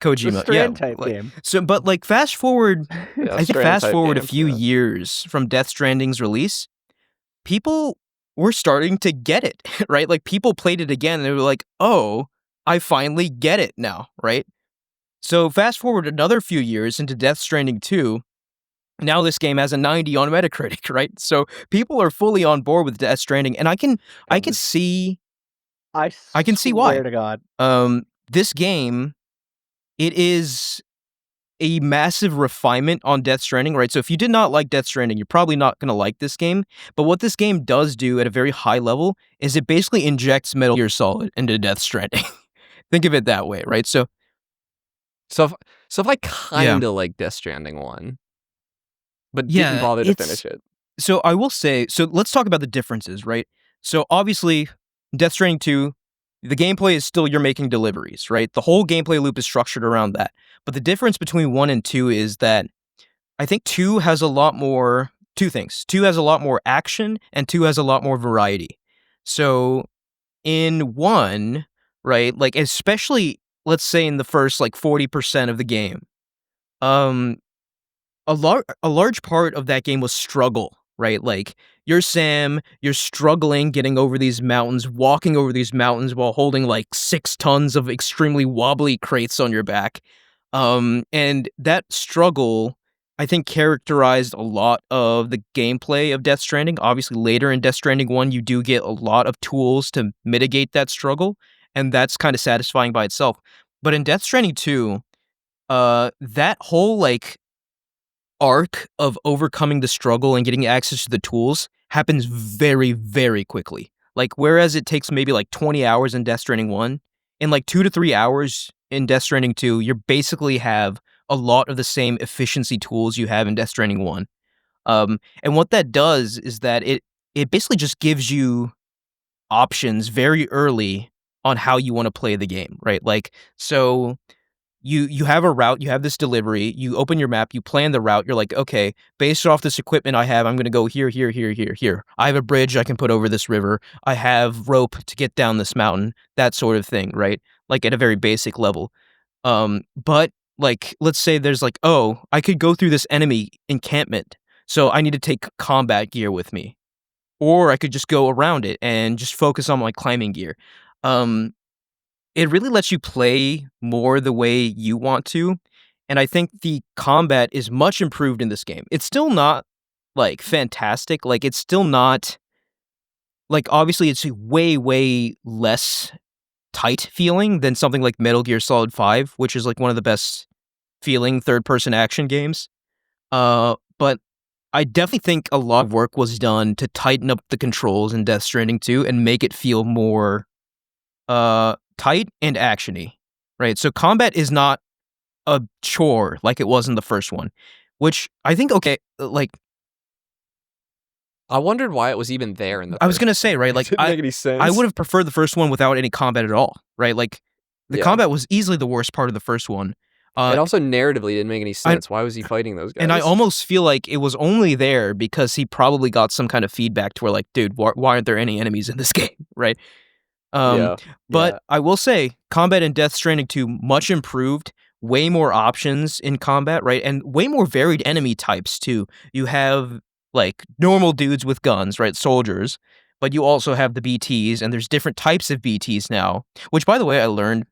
Kojima? Type game. So, but like, fast forward, I think fast forward a few years from Death Stranding's release, people were starting to get it, right? Like, people played it again and they were like, oh, I finally get it now, right? So fast forward another few years into Death Stranding 2, now this game has a 90 on Metacritic, right? So people are fully on board with Death Stranding, and I can see why. Swear to God. This game, it is a massive refinement on Death Stranding, right? So if you did not like Death Stranding, you're probably not going to like this game. But what this game does do at a very high level is it basically injects Metal Gear Solid into Death Stranding. Think of it that way, right? So if I kind of like Death Stranding 1, but didn't bother to finish it. So I will say, so let's talk about the differences, right? So obviously, Death Stranding 2, the gameplay is still you're making deliveries, right? The whole gameplay loop is structured around that. But the difference between 1 and 2 is that I think 2 has a lot more, 2 things. 2 has a lot more action, and 2 has a lot more variety. So in 1, right, like especially, let's say in the first like 40% of the game, a large part of that game was struggle, right? Like, you're Sam, you're struggling getting over these mountains, walking over these mountains while holding like 6 tons of extremely wobbly crates on your back. And that struggle, I think, characterized a lot of the gameplay of Death Stranding. Obviously, later in Death Stranding 1, you do get a lot of tools to mitigate that struggle, and that's kind of satisfying by itself. But in Death Stranding 2, that whole, like, arc of overcoming the struggle and getting access to the tools happens very, very quickly. Like, whereas it takes maybe, like, 20 hours in Death Stranding 1, in, like, 2 to 3 hours in Death Stranding 2, you basically have a lot of the same efficiency tools you have in Death Stranding 1. And what that does is that it basically just gives you options very early on how you wanna play the game, right? Like, so you have a route, you have this delivery, you open your map, you plan the route, you're like, "Okay, based off this equipment I have, I'm gonna go here, here, here, here, here. I have a bridge I can put over this river. I have rope to get down this mountain," that sort of thing, right? Like, at a very basic level. But, like, let's say there's like, "Oh, I could go through this enemy encampment, so I need to take combat gear with me." Or I could just go around it and just focus on my climbing gear. Um, it really lets you play more the way you want to, and I think the combat is much improved in this game. It's still not, like, fantastic, like, it's still not like, obviously, it's way, way less tight feeling than something like Metal Gear Solid 5, which is, like, one of the best feeling third-person action games. But I definitely think a lot of work was done to tighten up the controls in Death Stranding 2 and make it feel more tight and actiony, right? So combat is not a chore like it was in the first one, which I think, okay, like, I wondered why it was even there in the I was first gonna say, right, It like, didn't make any sense. I would have preferred the first one without any combat at all, right? Like, the Yeah. combat was easily the worst part of the first one. It also narratively didn't make any sense. Why was he fighting those guys? And I almost feel like it was only there because he probably got some kind of feedback to where, like, dude, why aren't there any enemies in this game, right? Yeah. But Yeah. I will say, combat in Death Stranding 2 much improved, way more options in combat, right? And way more varied enemy types too. You have, like, normal dudes with guns, right? Soldiers, but you also have the BTs, and there's different types of BTs now, which, by the way, I learned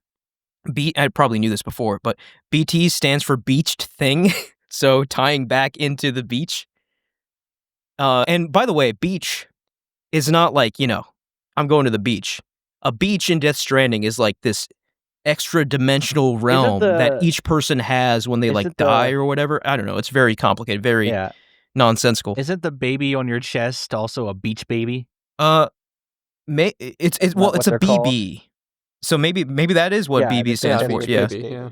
I probably knew this before, but BT stands for beached thing. So tying back into the beach. And by the way, beach is not like, I'm going to the beach. A beach in Death Stranding is like this extra dimensional realm that each person has when they, like, die or whatever. I don't know. It's very complicated, very nonsensical. Isn't the baby on your chest also a beach baby? It's Not well, what it's a they're called. BB. So maybe that is what Yeah, BB the stands stands for. for Yeah. Baby, yeah.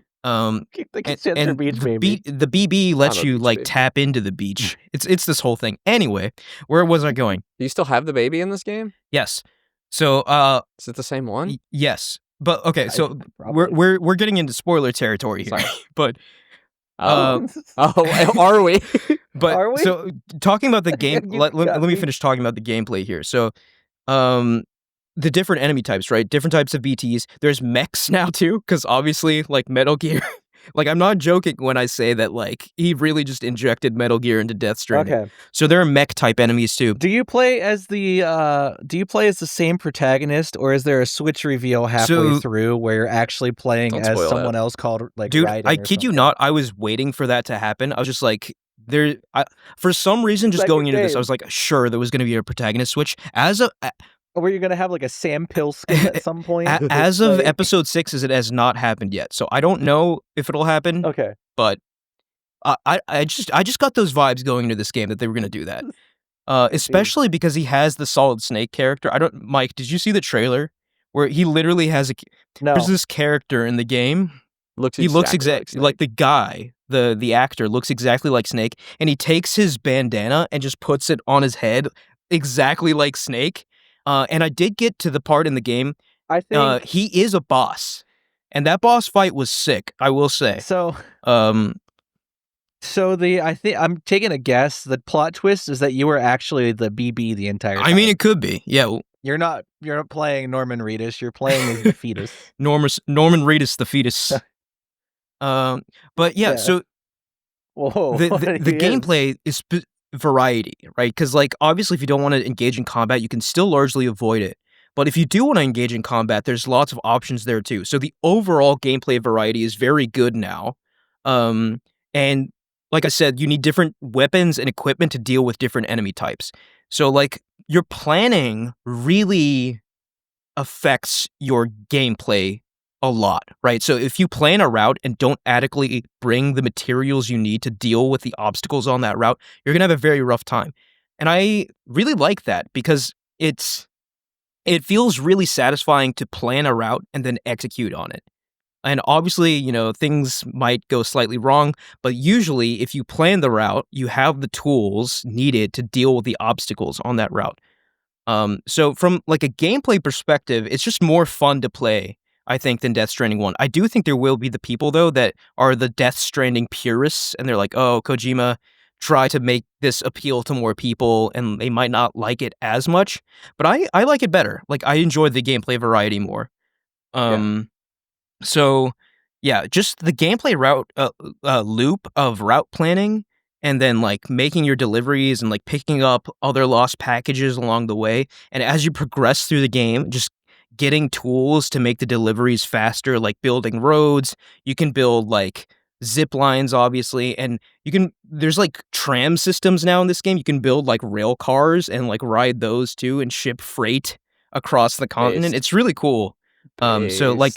It stands for beach baby. The BB lets I'm a you, beach like, baby. tap into the beach. It's this whole thing. Anyway, where was I going? Do you still have the baby in this game? Yes. So, Is it the same one? yes. But okay, so Probably. we're getting into spoiler territory here. Sorry. But Oh, are we? but Are we? so talking about the game, You let got me me. finish talking about the gameplay here. So, the different enemy types, right? Different types of BTs. There's mechs now too, because obviously, like, Metal Gear. Like, I'm not joking when I say that, like, he really just injected Metal Gear into Death Stranding. Okay. So there are mech type enemies too. Do you play as the same protagonist, or is there a switch reveal halfway So- through where you're actually playing Don't as spoil someone that. else called, like, Dude, Raiden I or kid you something? not, I was waiting for that to happen. I was just like, for some reason, just Second going into this, I game. was like, sure, there was going to be a protagonist switch. As of Or were you gonna have, like, a Sam Pill skin at some point? as of Like- episode 6, it has not happened yet. So I don't know if it'll happen, Okay. but I just got those vibes going into this game that they were going to do that. Especially because he has the Solid Snake character. Mike, did you see the trailer where he literally has No. there's this character in the game. He looks exactly like the guy, the actor looks exactly like Snake, and he takes his bandana and just puts it on his head exactly like Snake. And I did get to the part in the game. I think He is a boss, and that boss fight was sick, I will say. so. Um, I think I'm taking a guess. The plot twist is that you were actually the BB the entire time. I mean, it could be, yeah. You're not playing Norman Reedus. You're playing as the fetus. Norman Reedus, the fetus. But yeah, Yeah. so Whoa. the gameplay is variety, right? Because, like, obviously, if you don't want to engage in combat, you can still largely avoid it. But if you do want to engage in combat, there's lots of options there too. So the overall gameplay variety is very good now. And like I said, you need different weapons and equipment to deal with different enemy types. So, like, your planning really affects your gameplay a lot, right? So if you plan a route and don't adequately bring the materials you need to deal with the obstacles on that route, you're gonna have a very rough time. And I really like that because it feels really satisfying to plan a route and then execute on it. And obviously, things might go slightly wrong, but usually if you plan the route, you have the tools needed to deal with the obstacles on that route. So from like a gameplay perspective, it's just more fun to play, I think, than Death Stranding 1. I do think there will be the people though that are the Death Stranding purists and they're like, "Oh, Kojima tried to make this appeal to more people and they might not like it as much." But I like it better. Like I enjoy the gameplay variety more. Yeah. So, yeah, just the gameplay route loop of route planning and then like making your deliveries and like picking up other lost packages along the way. And as you progress through the game, just getting tools to make the deliveries faster, like building roads. You can build like zip lines, obviously, and there's like tram systems now in this game. You can build like rail cars and like ride those too and ship freight across the continent. Based. It's really cool. So like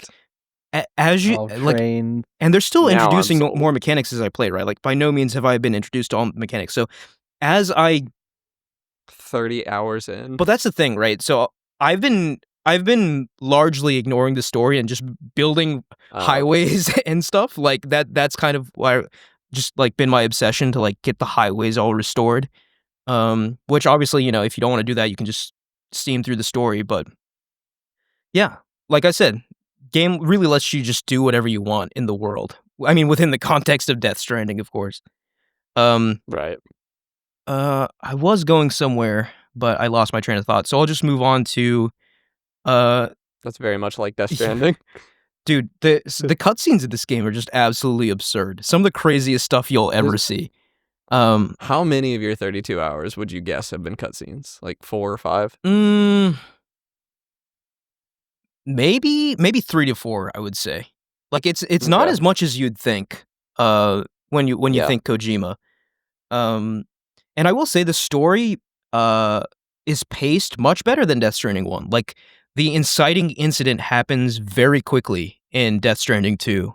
Based. as you All like, trained. and they're still Now I'm introducing sold. more mechanics as I play, right? Like by no means have I been introduced to all mechanics. So as I 30 hours in. but that's the thing, right? So I've been largely ignoring the story and just building Okay. highways and stuff. Like that's kind of why just like been my obsession to like get the highways all restored. Which obviously, if you don't want to do that, you can just steam through the story, but yeah, like I said, game really lets you just do whatever you want in the world. I mean, within the context of Death Stranding, of course. Um, Right. I was going somewhere, but I lost my train of thought. So I'll just move on to, uh, That's very much like Death yeah, Stranding. dude, the cutscenes in this game are just absolutely absurd. Some of the craziest stuff you'll ever see. How many of your 32 hours would you guess have been cutscenes? Like 4 or 5? mm, maybe 3 to 4, I would say. Like it's not Okay. as much as you'd think. When you Yeah. think Kojima. Um, and I will say the story is paced much better than Death Stranding 1. Like the inciting incident happens very quickly in Death Stranding 2.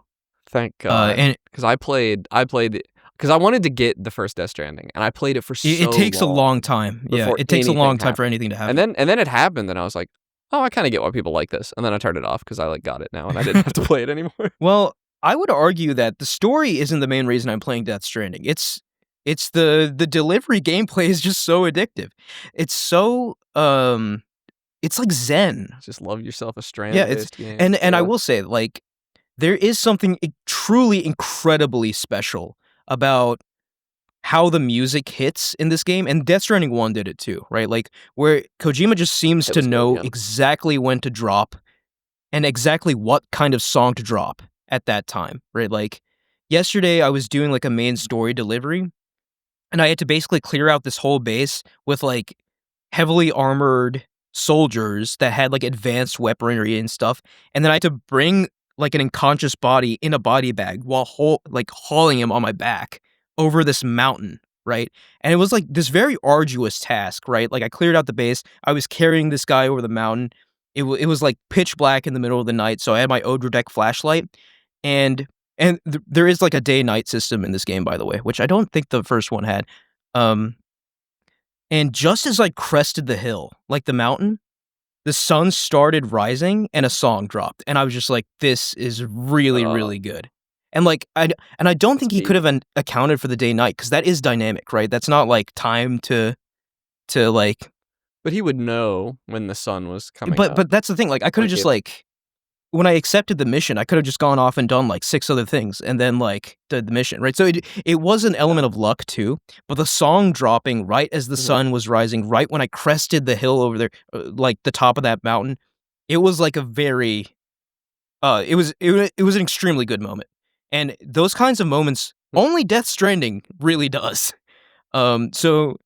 Thank God. And Because I played because I wanted to get the first Death Stranding, and I played it for so it takes a long long time. Yeah, before it takes a anything long time happened. for anything to happen. And then it happened, and I was like, oh, I kind of get why people like this. And then I turned it off because I like got it now, and I didn't have to play it anymore. Well, I would argue that the story isn't the main reason I'm playing Death Stranding. It's the delivery gameplay is just so addictive. It's so it's like zen. Just love yourself a Yeah, it's strand-based game. and I Yeah. will say, like, there is something truly incredibly special about how the music hits in this game, and Death Stranding 1 did it too, right? Like, where Kojima just seems It to was good know again. exactly when to drop and exactly what kind of song to drop at that time, right? Like, yesterday I was doing like a main story delivery, and I had to basically clear out this whole base with like heavily armored soldiers that had like advanced weaponry and stuff, and then I had to bring like an unconscious body in a body bag while hauling him on my back over this mountain, right? And it was like this very arduous task, right? Like I cleared out the base, I was carrying this guy over the mountain. It was like pitch black in the middle of the night, so I had my Odra deck flashlight, and there is like a day night system in this game, by the way, which I don't think the first one had. Um, and just as I crested the hill, like the mountain, the sun started rising and a song dropped. And I was just like, this is really, really good. And like, I don't think he could have accounted for the day night because that is dynamic, right? That's not like time to like. But he would know when the sun was coming up. But that's the thing. Like, I could have just like, when I accepted the mission, I could have just gone off and done like 6 other things and then like did the mission, right? So it was an element of luck too, but the song dropping right as the sun was rising, right when I crested the hill over there, like the top of that mountain, it was like a very, it was an extremely good moment. And those kinds of moments, only Death Stranding really does. So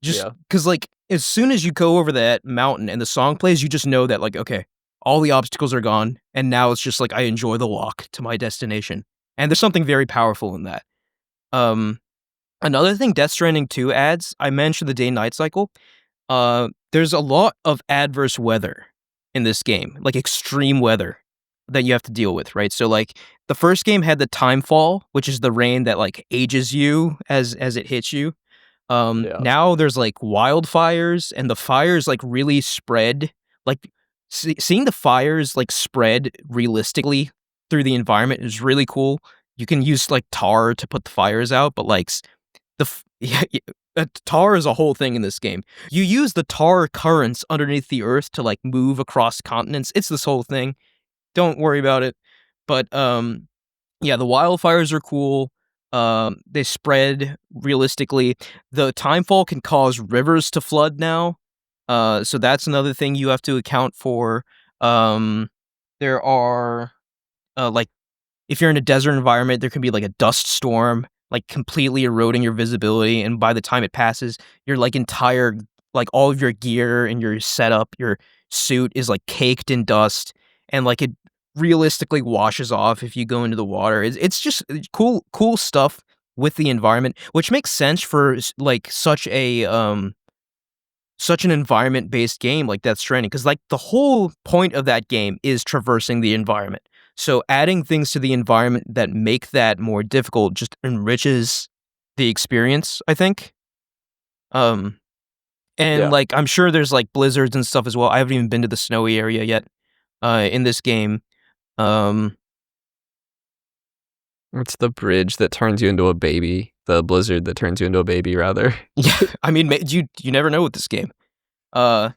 just because like as soon as you go over that mountain and the song plays, you just know that like okay, all the obstacles are gone, and now it's just like I enjoy the walk to my destination. And there's something very powerful in that. Another thing Death Stranding 2 adds, I mentioned the day-night cycle. There's a lot of adverse weather in this game, like extreme weather that you have to deal with, right? So like the first game had the time fall, which is the rain that like ages you as it hits you. Now there's like wildfires, and the fires like really spread. Like seeing the fires like spread realistically through the environment is really cool. You can use like tar to put the fires out, but like tar is a whole thing in this game. You use the tar currents underneath the earth to like move across continents. It's this whole thing. Don't worry about it. But yeah, the wildfires are cool. They spread realistically. The timefall can cause rivers to flood now. So that's another thing you have to account for. There are like if you're in a desert environment, there can be like a dust storm, like completely eroding your visibility, and by the time it passes, your like entire like all of your gear and your setup, your suit is like caked in dust, and like it realistically washes off if you go into the water. It's just cool stuff with the environment, which makes sense for like such an environment-based game like Death Stranding, because like the whole point of that game is traversing the environment. So adding things to the environment that make that more difficult just enriches the experience, I think. Like I'm sure there's like blizzards and stuff as well. I haven't even been to the snowy area yet in this game. It's the bridge that turns you into a baby. The blizzard that turns you into a baby, rather. Yeah, I mean, you never know with this game. The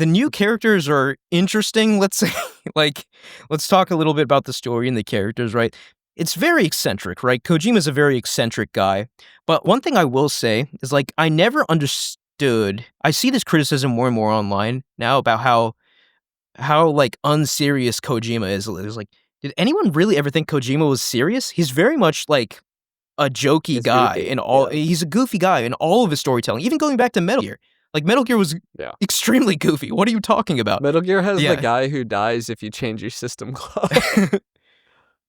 new characters are interesting, let's say. Like, let's talk a little bit about the story and the characters, right? It's very eccentric, right? Kojima's a very eccentric guy. But one thing I will say is, like, I never understood... I see this criticism more and more online now about how like, unserious Kojima is. It's like, did anyone really ever think Kojima was serious? He's very much, like, a jokey guy in all... Yeah. He's a goofy guy in all of his storytelling, even going back to Metal Gear. Like, Metal Gear was extremely goofy. What are you talking about? Metal Gear has the guy who dies if you change your system clock.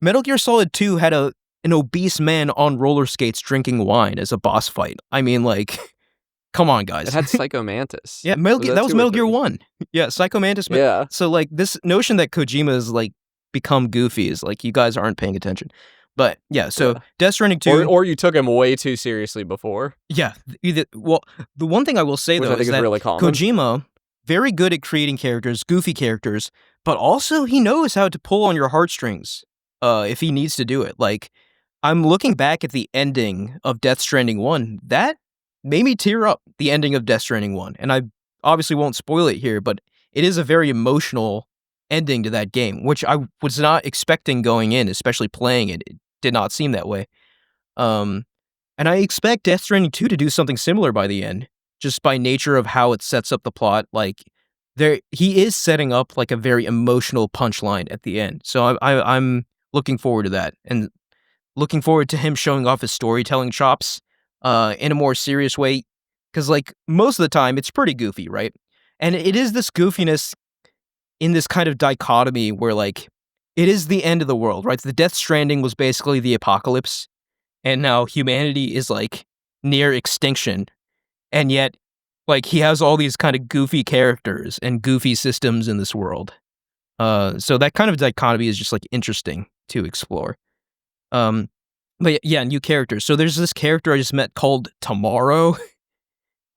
Metal Gear Solid 2 had an obese man on roller skates drinking wine as a boss fight. I mean, like, come on, guys. It had Psycho Mantis. Yeah, that was Metal Gear 1. Yeah, Psycho Mantis. Yeah. So, like, this notion that Kojima has, like, become goofy is, like, you guys aren't paying attention. But, yeah, so Death Stranding 2... Or you took him way too seriously before. Yeah. Well, the one thing I will say, though, is that really Kojima, very good at creating characters, goofy characters, but also he knows how to pull on your heartstrings if he needs to do it. Like, I'm looking back at the ending of Death Stranding 1. That made me tear up, the ending of Death Stranding 1. And I obviously won't spoil it here, but it is a very emotional ending to that game, which I was not expecting going in, especially playing it. It did not seem that way. And I expect Death Stranding 2 to do something similar by the end, just by nature of how it sets up the plot. Like, he is setting up like a very emotional punchline at the end. So I'm looking forward to that, and looking forward to him showing off his storytelling chops in a more serious way, because like most of the time it's pretty goofy, right? And it is this goofiness in this kind of dichotomy where like it is the end of the world, right? The Death Stranding was basically the apocalypse, and now humanity is like near extinction, and yet like he has all these kind of goofy characters and goofy systems in this world. So that kind of dichotomy is just like interesting to explore. But yeah, new characters. So there's this character I just met called Tomorrow.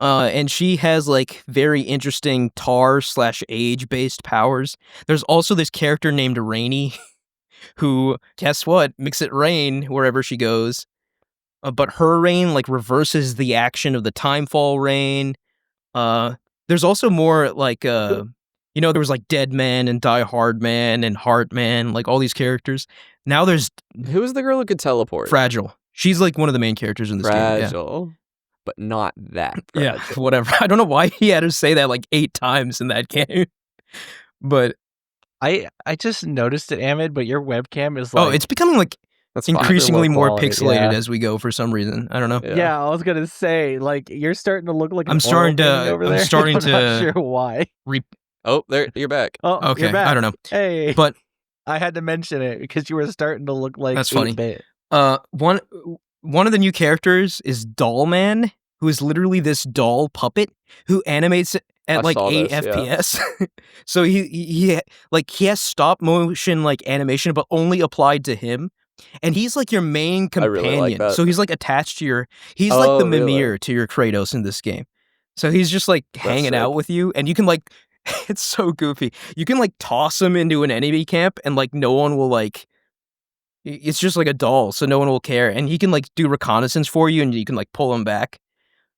And she has like very interesting tar/age-based powers. There's also this character named Rainy, who, guess what, makes it rain wherever she goes. But her rain like reverses the action of the timefall rain. There's also more like there was like Dead Man and Die Hard Man and Heart Man, like all these characters. Now there's who was the girl who could teleport? Fragile. She's like one of the main characters in this game. Fragile. But not that fragile. Yeah, whatever. I don't know why he had to say that like 8 times in that game. But I just noticed it, Ahmed, but your webcam is like... Oh, it's becoming like... That's fine. increasingly more quality, pixelated yeah. as we go for some reason. I don't know. Yeah, I was gonna say, like, you're starting to look like an I'm starting oil painting to- over I'm there. starting I'm not to- sure why. Oh, there you're back. Oh, Okay, you're back. I don't know. Hey, But I had to mention it because you were starting to look like That's funny. 8-bit. one of the new characters is Doll Man, who is literally this doll puppet who animates at I like saw 8 this, yeah. FPS. So he has stop motion like animation, but only applied to him. And he's like your main I companion. really like that. So he's like attached to your. He's like the Oh, really? Mimir to your Kratos in this game. So he's just like hanging out sick. with you, and you can like. It's so goofy. You can like toss him into an enemy camp, and like no one will like. It's just like a doll, so no one will care. And he can like do reconnaissance for you, and you can like pull him back.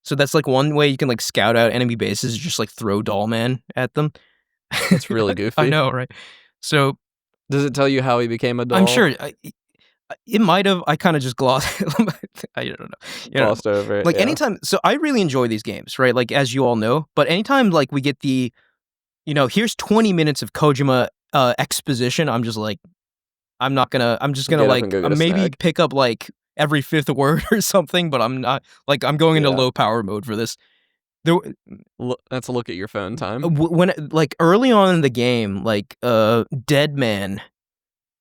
So that's like one way you can like scout out enemy bases, just like throw Doll Man at them. That's really goofy. I know, right? So Does it tell you how he became a doll? I'm sure it might have. I kind of just glossed. I don't know. You know, Glossed over it. like yeah. anytime. So I really enjoy these games, right? Like as you all know. But anytime like we get the, here's 20 minutes of Kojima exposition. I'm just like, I'm just gonna Get up like and go get a maybe snack. pick up like every fifth word or something. But I'm not like I'm going into Yeah. low power mode for this. That's a look at your phone time. When like early on in the game, like Dead Man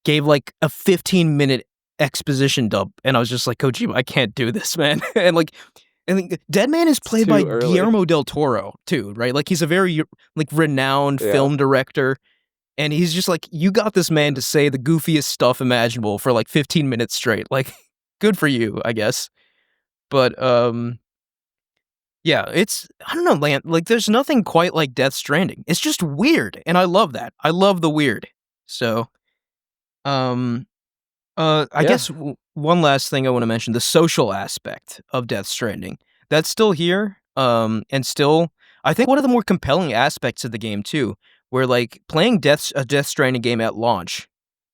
gave like a 15-minute exposition dump, and I was just like, Kojima, I can't do this, man. and Dead Man is played by too early. Guillermo del Toro too, right? Like he's a very like renowned Yeah. film director, and he's just like, you got this man to say the goofiest stuff imaginable for like 15 minutes straight. Like, good for you, I guess. But yeah, I don't know, man. Like, there's nothing quite like Death Stranding. It's just weird, and I love that. I love the weird. So, I Yeah. guess one last thing I want to mention: the social aspect of Death Stranding. That's still here, and still, I think one of the more compelling aspects of the game too, where like playing a Death Stranding game at launch.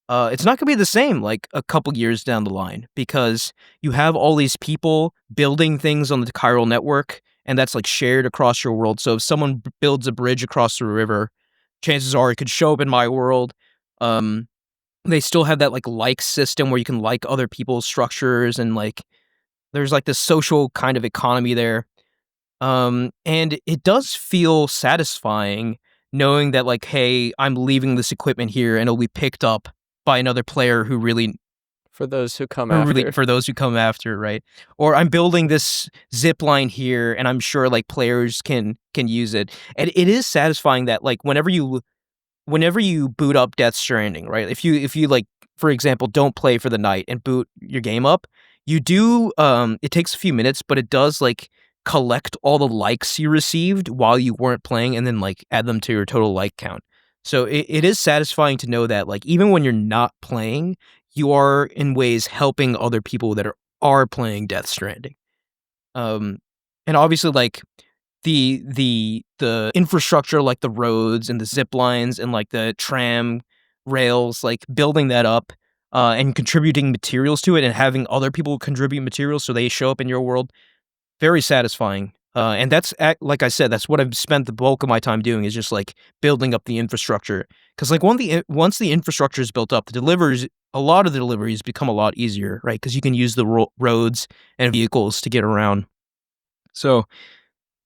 It's not going to be the same like a couple years down the line because you have all these people building things on the chiral network, and that's like shared across your world. So if someone builds a bridge across the river, chances are it could show up in my world. They still have that like system where you can like other people's structures, and like there's like this social kind of economy there. And it does feel satisfying knowing that like, hey, I'm leaving this equipment here and it'll be picked up by another player who really For those who come after. for those who come after, right? Or I'm building this zip line here, and I'm sure like players can use it. And it is satisfying that like whenever you boot up Death Stranding, right? If you like, for example, don't play for the night and boot your game up, you do. It takes a few minutes, but it does like collect all the likes you received while you weren't playing, and then like add them to your total like count. So it is satisfying to know that like even when you're not playing, you are in ways helping other people that are playing Death Stranding. And obviously like the infrastructure, like the roads and the zip lines and like the tram rails, like building that up and contributing materials to it, and having other people contribute materials so they show up in your world, very satisfying. And that's, like I said, that's what I've spent the bulk of my time doing, is just like building up the infrastructure. Because like once the infrastructure is built up, a lot of the deliveries become a lot easier, right? Because you can use the roads and vehicles to get around. So,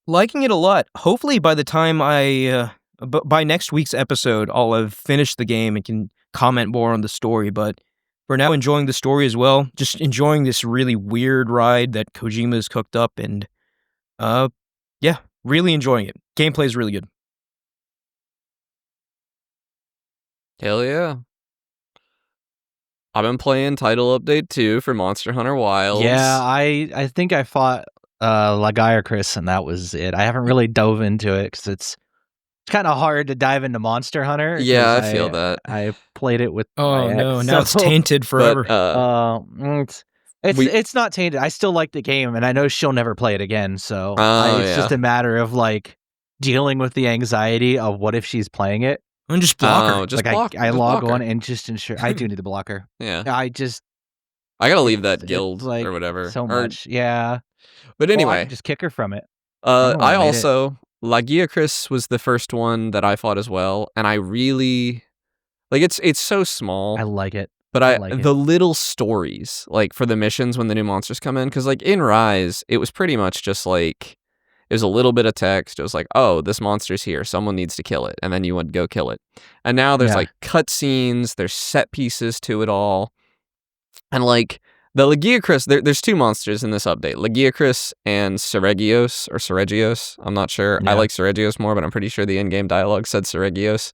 liking it a lot. Hopefully by the time by next week's episode, I'll have finished the game and can comment more on the story. But for now, enjoying the story as well. Just enjoying this really weird ride that Kojima's cooked up, and yeah, really enjoying it. Gameplay is really good. Hell yeah. I've been playing Title Update 2 for Monster Hunter Wilds. Yeah, I think I fought Lagiacrus, and that was it. I haven't really dove into it because it's kind of hard to dive into Monster Hunter. Yeah, I feel that. I played it with Oh my no, ex, now it's tainted forever. But, it's not tainted. I still like the game, and I know she'll never play it again. So it's just a matter of like dealing with the anxiety of what if she's playing it. And just block her. Just like block, I just log block her. on and just ensure I do need to block her. Yeah. I gotta leave that it's guild like or whatever. so much. Yeah. But Well, I anyway, can just kick her from it. I made it. also Lagiacrus was the first one that I fought as well, and I really like it's so small. I like it. But like it. the little stories, like for the missions when the new monsters come in, because like in Rise, it was pretty much just like it was a little bit of text. It was like, oh, this monster's here. Someone needs to kill it. And then you would go kill it. And now there's like cutscenes, there's set pieces to it all. And like the Legiacris, there's two monsters in this update, Legiacris and Seregios. I'm not sure. I like Seregios more, but I'm pretty sure the in-game dialogue said Seregios.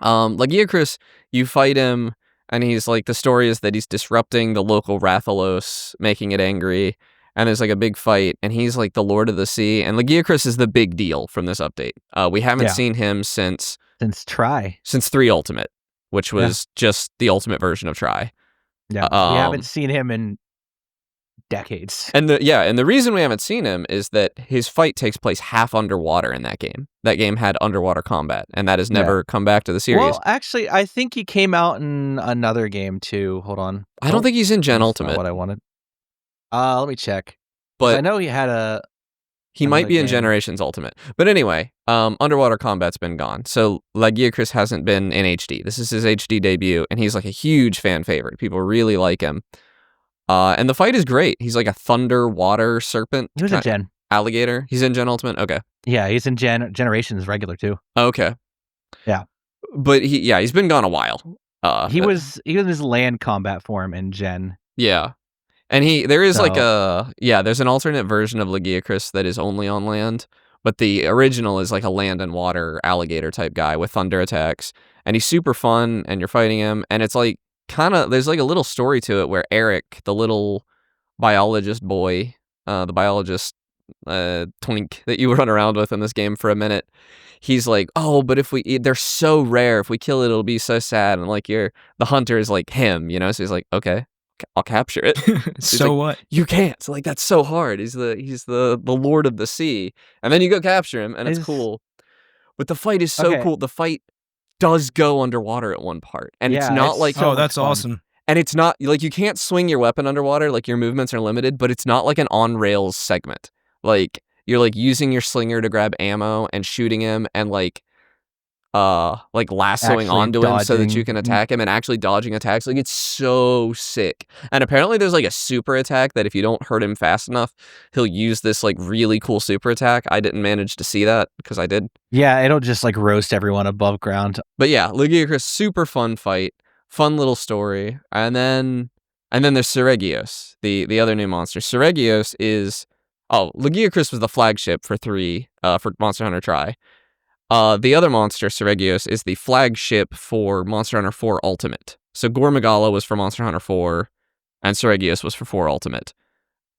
Legiacris, you fight him, and he's like, the story is that he's disrupting the local Rathalos, making it angry, and there's like a big fight, and he's like the Lord of the Sea, and Legiacris is the big deal from this update. We haven't seen him since 3 Ultimate, which was just the ultimate version of Try. Yeah, we haven't seen him in decades. And the reason we haven't seen him is that his fight takes place half underwater in that game. That game had underwater combat, and that has never come back to the series. Well, actually, I think he came out in another game too. Hold on. I don't think he's in Gen That's Ultimate. not what I wanted. Let me check. But I know he had he might be in game. Generations Ultimate. But anyway, underwater combat's been gone. So Legiacris hasn't been in HD. This is his HD debut, and he's like a huge fan favorite. People really like him. And the fight is great. He's like a thunder water serpent. He was in Gen. Alligator. He's in Gen Ultimate? Okay. Yeah, he's in Generations regular too. Okay. Yeah. But he's been gone a while. He was his land combat form in Gen. Yeah. And there's an alternate version of Legiacris that is only on land, but the original is like a land and water alligator type guy with thunder attacks, and he's super fun, and you're fighting him, and it's like there's like a little story to it where Eric, the little biologist boy, the biologist twink that you run around with in this game for a minute, he's like, oh, but if they're so rare, if we kill it, it'll be so sad, and like the hunter is like him, so he's like, okay, I'll capture it. So like, what? You can't. So like that's so hard. He's the Lord of the Sea, and then you go capture him, and it's cool. But the fight is so cool. The fight does go underwater at one part, and it's not like that's awesome. And it's not like you can't swing your weapon underwater. Like your movements are limited, but it's not like an on rails segment. Like you're like using your slinger to grab ammo and shooting him, and like lassoing onto him so that you can attack him and actually dodging attacks. Like it's so sick. And apparently there's like a super attack that if you don't hurt him fast enough, he'll use this like really cool super attack. I didn't manage to see that because I did. Yeah, it'll just like roast everyone above ground. But yeah, Legiacris, super fun fight, fun little story. And then there's Seregios, the other new monster. Seregios is Legiacris was the flagship for Monster Hunter Try. The other monster, Seregios, is the flagship for Monster Hunter 4 Ultimate. So Gormagala was for Monster Hunter 4, and Seregios was for 4 Ultimate.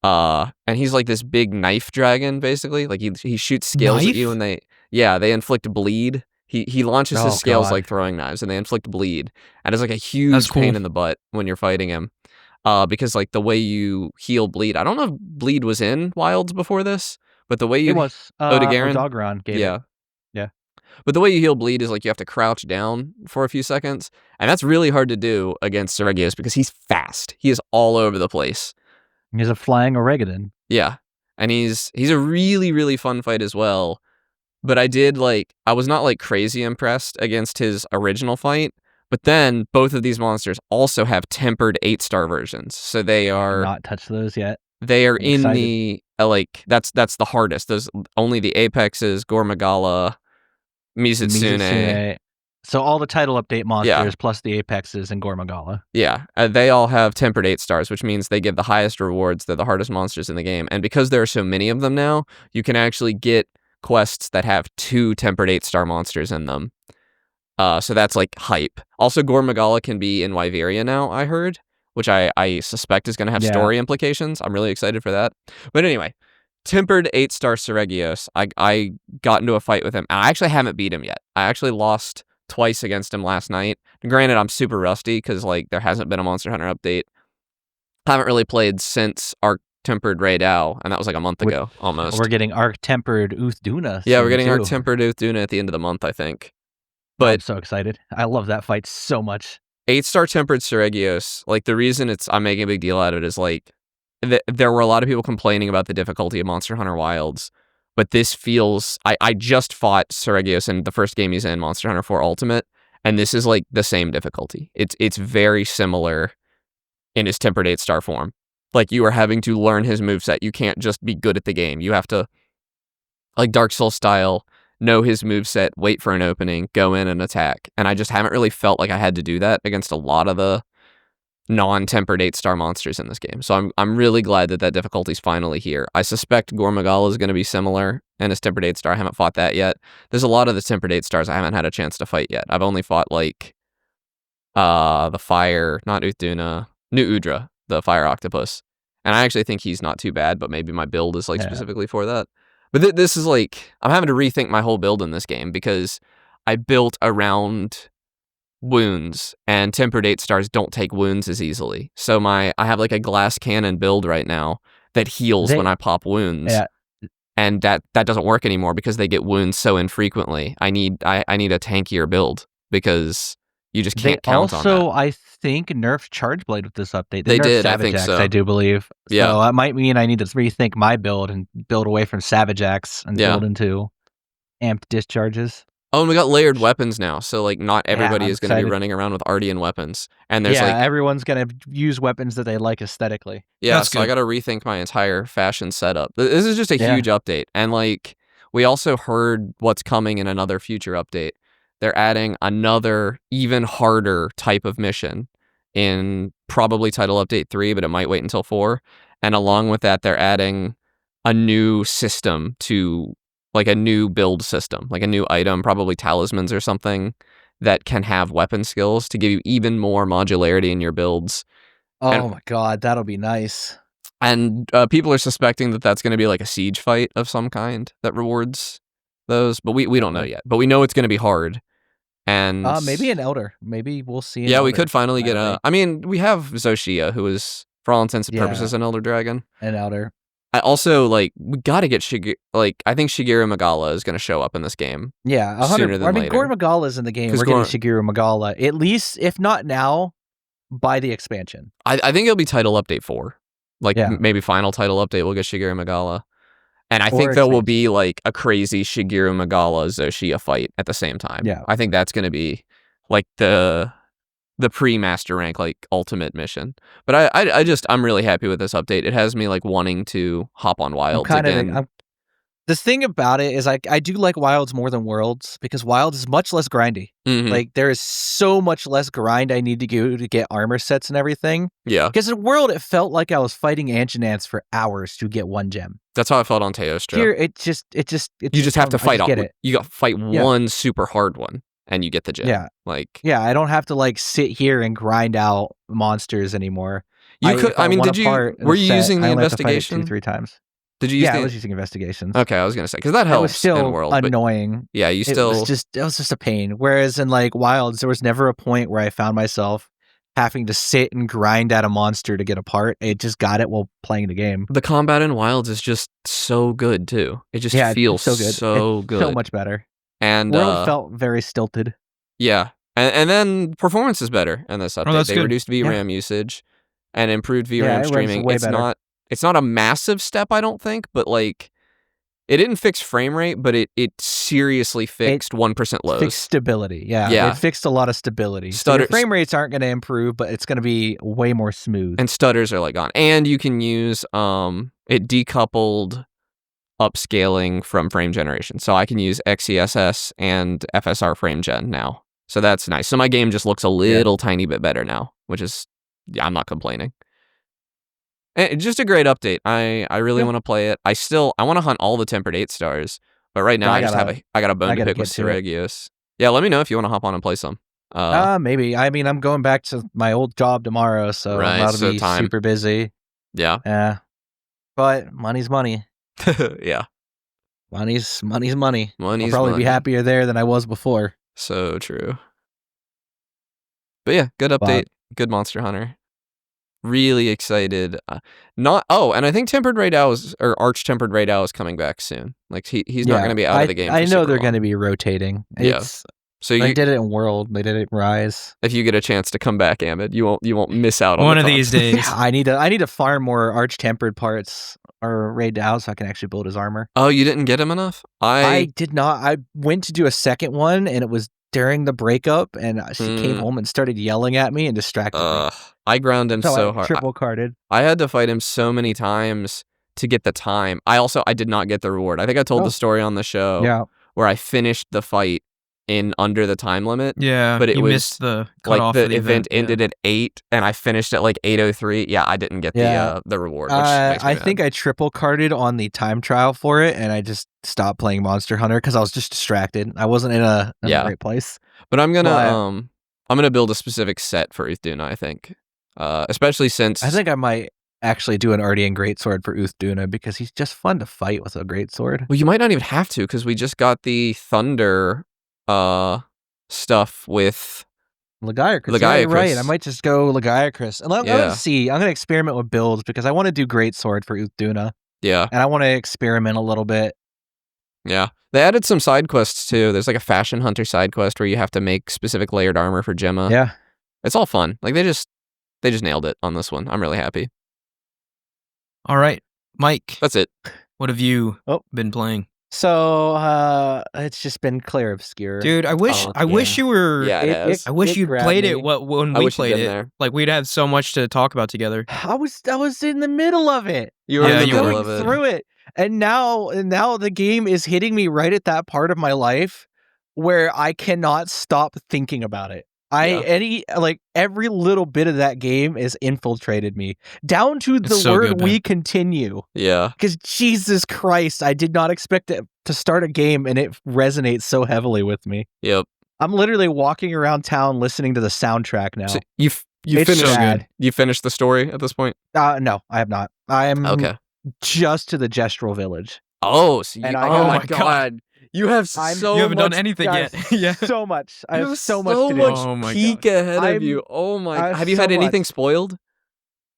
And he's like this big knife dragon, basically. Like he shoots scales at you, and they inflict bleed. He launches his scales like throwing knives, and they inflict bleed. And it's like a huge pain in the butt when you're fighting him. Because like the way you heal bleed, I don't know if bleed was in Wilds before this, but the way you... It was. Dogron gave it. Yeah. But the way you heal bleed is like you have to crouch down for a few seconds, and that's really hard to do against Seregios because he's fast. He is all over the place. He's a flying oregadon. Yeah, and he's a really, really fun fight as well. But I was not like crazy impressed against his original fight. But then both of these monsters also have tempered 8-star versions, so they are not touched those yet. They are in the that's the hardest. There's only the Apexes, Gormagala, Mizutsune. So all the title update monsters plus the Apexes and Gormagala. Yeah, they all have tempered 8 stars, which means they give the highest rewards. They're the hardest monsters in the game. And because there are so many of them now, you can actually get quests that have 2 tempered 8-star monsters in them. So that's like hype. Also, Gormagala can be in Wyveria now, I heard, which I suspect is going to have story implications. I'm really excited for that. But anyway, tempered 8-star Seregios. I got into a fight with him. And I actually haven't beat him yet. I actually lost twice against him last night. And granted, I'm super rusty because like there hasn't been a Monster Hunter update. I haven't really played since Arc Tempered Raidao, and that was like a month ago almost. We're getting Arc Tempered Uthduna. Yeah, we're getting Arc Tempered Uthduna at the end of the month, I think. But I'm so excited. I love that fight so much. 8-star tempered Seregios, like the reason I'm making a big deal out of it is like there were a lot of people complaining about the difficulty of Monster Hunter Wilds, but this feels I just fought Seregios in the first game he's in, Monster Hunter 4 Ultimate, And this is like the same difficulty. It's very similar in his Tempered 8-star form. Like, you are having to learn his moveset. You can't just be good at the game. You have to, like Dark Souls style, know his moveset, wait for an opening, go in and attack. And I just haven't really felt like I had to do that against a lot of the non-Tempered 8-star monsters in this game. So I'm really glad that that difficulty's finally here. I suspect Gormagala is going to be similar in his Tempered 8-star. I haven't fought that yet. There's a lot of the Tempered 8-stars I haven't had a chance to fight yet. I've only fought, like, the fire, not Uthduna, New Udra, the fire octopus. And I actually think he's not too bad, but maybe my build is, like, specifically for that. But this is, like, I'm having to rethink my whole build in this game because I built around wounds, and Tempered 8-stars don't take wounds as easily. So I have, like, a glass cannon build right now that heals when I pop wounds. Yeah. And that doesn't work anymore because they get wounds so infrequently. I need a tankier build because you just can't count on that. Also, I think nerfed Charge Blade with this update. They nerfed did, Savage I think Axe, so. I do believe. Yeah. So that might mean I need to rethink my build and build away from Savage Axe and build into amped discharges. Oh, and we got layered weapons now, so, like, not everybody is going to be excited. running around with Ardean weapons. And there's, like, everyone's going to use weapons that they like aesthetically. Yeah, That's so I good. got to rethink my entire fashion setup. This is just a huge update. And, like, we also heard what's coming in another future update. They're adding another, even harder type of mission in probably Title Update 3, but it might wait until 4. And along with that, they're adding a new system to, like, a new build system, like a new item, probably talismans or something, that can have weapon skills to give you even more modularity in your builds. Oh my god, that'll be nice. And people are suspecting that that's going to be like a siege fight of some kind that rewards those, but we don't know yet. But we know it's going to be hard. And maybe an Elder. Maybe we'll see. Yeah, we could finally get a. I mean, we have Zoshia, who is, for all intents and purposes, an Elder Dragon. An Elder. I also, like, we got to get I think Shigeru Magala is going to show up in this game. Yeah, 100. Sooner than later. Gorm Magala's in the game. We're getting Shigeru Magala, at least, if not now, by the expansion. I think it'll be Title Update 4. Like, maybe final Title Update, we'll get Shigeru Magala. And I think there will be, like, a crazy Shigeru Magala Zoshia fight at the same time. Yeah. I think that's going to be, like, the pre-master rank, like, ultimate mission. But I'm really happy with this update. It has me, like, wanting to hop on Wilds again. The thing about it is I do like Wilds more than Worlds because Wilds is much less grindy. Mm-hmm. Like, there is so much less grind I need to do to get armor sets and everything. Yeah. Because in World, it felt like I was fighting Anchinants for hours to get one gem. That's how I felt on Teostra. Here, you just have to fight You got to fight Yeah. one super hard one, and you get the gem. Yeah. Like, yeah, I don't have to, like, sit here and grind out monsters anymore. You could. I mean, were you using the investigation? 2-3 times. Did you use I was using investigations. Okay, I was gonna say because that helps. It was still in World, annoying. Yeah, it was just a pain. Whereas in, like, Wilds, there was never a point where I found myself having to sit and grind at a monster to get a part. It just got it while playing the game. The combat in Wilds is just so good too. It just feels so good. So much better. And World felt very stilted. Yeah, and then performance is better in this update. They reduced VRAM usage and improved VRAM streaming. It's not a massive step, I don't think, but, like, it didn't fix frame rate, but it seriously fixed 1% lows. Fixed stability, yeah. It fixed a lot of stability. So your frame rates aren't going to improve, but it's going to be way more smooth. And stutters are, like, gone. And you can use it decoupled upscaling from frame generation. So I can use XeSS and FSR frame gen now. So that's nice. So my game just looks a little tiny bit better now, which is, I'm not complaining. And just a great update. I really want to play it. I want to hunt all the Tempered 8-stars, but right now I got a bone to pick with Seregios. Yeah, let me know if you want to hop on and play some. Maybe. I mean, I'm going back to my old job tomorrow, so I'm about to be super busy. Yeah. Yeah. But money's money. Yeah. Money's money. I'll probably be happier there than I was before. So true. But yeah, good update. Good Monster Hunter. Really excited. And I think Tempered Raidao or Arch Tempered Raidao is coming back soon. Like, he's not going to be out of the game. I know they're going to be rotating. So they did it in World. They did it in Rise. If you get a chance to come back, Amit, you won't miss out on one of these days. I need to farm more Arch Tempered parts or Raidao so I can actually build his armor. Oh, you didn't get him enough? I did not. I went to do a second one and it was during the breakup, and she came Mm. home and started yelling at me and distracted me. I ground him So so I hard. triple carded. I had to fight him so many times to get the time. I did not get the reward. I think I told Oh. the story on the show Yeah. where I finished the fight in under the time limit. Yeah, but it you was missed the like cutoff the of the event yeah. ended at 8 and I finished at like 8:03. Yeah, I didn't get Yeah. the reward, which makes me I mad. think I triple carded on the time trial for it, and I just stopped playing Monster Hunter because I was just distracted. I wasn't in a great place. But I'm But- gonna build a specific set for Uthduna, I think. Especially since I think I might actually do an Ardean Greatsword for Uthduna because he's just fun to fight with a Greatsword. well, you might not even have to because we just got the Thunder stuff with Lagiacrus. Yeah, you're right. I Lagiacrus. might just go Lagiacrus. And I'm Yeah. gonna see. I'm gonna experiment with builds because I want to do Greatsword for Uthduna, Yeah. and I want to experiment a little bit. Yeah. They added some side quests too. There's like a Fashion Hunter side quest where you have to make specific layered armor for Gemma. Yeah. It's all fun. Like they just nailed it on this one. I'm really happy. All right, Mike, That's it. what have you Oh. been playing? So it's just been Clair Obscur. Dude, I wish Oh, I wish yeah. you were Yeah, it has. I wish you grabbed played me. it when I we wish you'd played been it. there. Like we'd have so much to talk about together. I was in the middle of it. You were Yeah, in the you middle were. of it. Through it, and now the game is hitting me right at that part of my life where I cannot stop thinking about it. Every little bit of that game has infiltrated me down to the so word good, man. "we continue." Yeah. Because Jesus Christ, I did not expect it to start a game and it resonates so heavily with me. Yep. I'm literally walking around town listening to the soundtrack now. So you It's finished sad. you finished the story at this point? No, I have not. I am Okay. just to the Gestural Village. Oh, so you, And I oh got- my Oh my God. god. You have I'm- so you haven't much done anything Guys, yet. Yeah. so much. I you have so much so to do. much Oh my peek ahead of I'm- you. Oh my! I have Have you so had anything much. spoiled?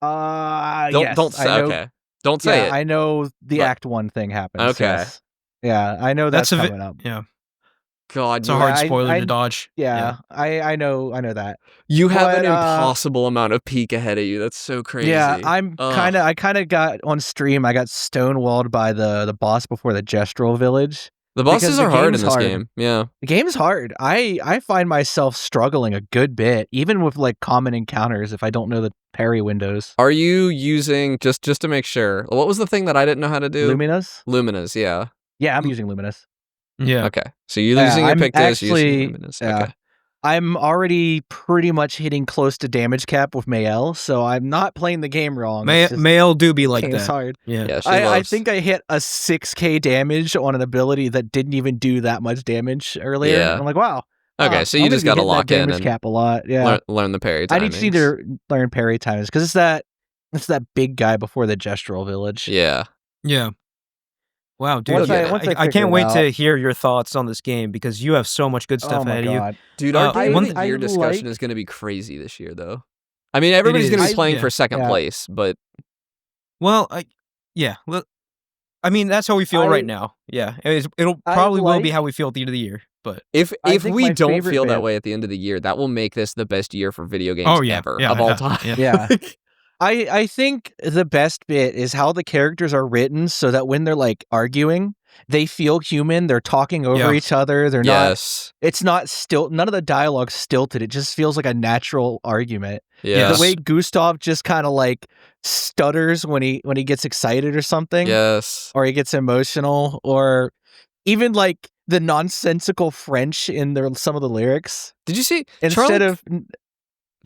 Yes. Don't say. I know, Okay. Don't say yeah, it. I know the But- Act 1 thing happens. Okay. Yes. Yeah, I know that's That's a coming up. Yeah, God, it's a you, hard I- spoiler I- to dodge. Yeah, I know that. you have an but, impossible amount of peek ahead of you. That's so crazy. Yeah, I Ugh. kind of got on stream. I got stonewalled by the boss before the Gestural Village. The bosses because the are hard in game's this hard. game. Yeah. The game's hard. I find myself struggling a good bit, even with like common encounters if I don't know the parry windows. Are you using just to make sure? What was the thing that I didn't know how to do? Luminous? Luminous. Yeah. Yeah, I'm using Luminous. Yeah. Okay. So you're Yeah, using I'm Epictus, you're actually- using Luminous. yeah. Okay. I'm already pretty much hitting close to damage cap with Mael, so I'm not playing the game wrong. It's just- Male do be like game's that. hard. Yeah. Yeah. She I loves. think I hit a 6k damage on an ability that didn't even do that much damage earlier. Yeah. I'm like, wow. Okay. So I'm you gonna just be got to hitting that lock in damage and cap a lot. Yeah. learn the parry. I need to timings. learn parry times because it's that big guy before the Gestural Village. Yeah. Yeah. Wow, dude. Once I I figure can't it wait to out. hear your thoughts on this game because you have so much good stuff Oh my ahead of you. god. Dude, our I- game one of the I year discussion like- is going to be crazy this year, though. I mean, everybody's going to is. be playing Yeah. for second Yeah. place, but Well, I mean, that's how we feel I- right now. Yeah, it'll I probably will be like- how we feel at the end of the year. But if I if think we my don't favorite feel that bit- way at the end of the year, that will make this the best year for video games oh yeah, ever yeah, of all yeah, time. Yeah. Yeah. I think the best bit is how the characters are written so that when they're like arguing, they feel human. They're talking over Yeah. each other. They're Yes. it's not still none of the dialogue's stilted. It just feels like a natural argument. Yes. The way Gustav just kind of like stutters when he gets excited or something, Yes. or he gets emotional, or even like the nonsensical French in some of the lyrics Did you see instead Charlie, of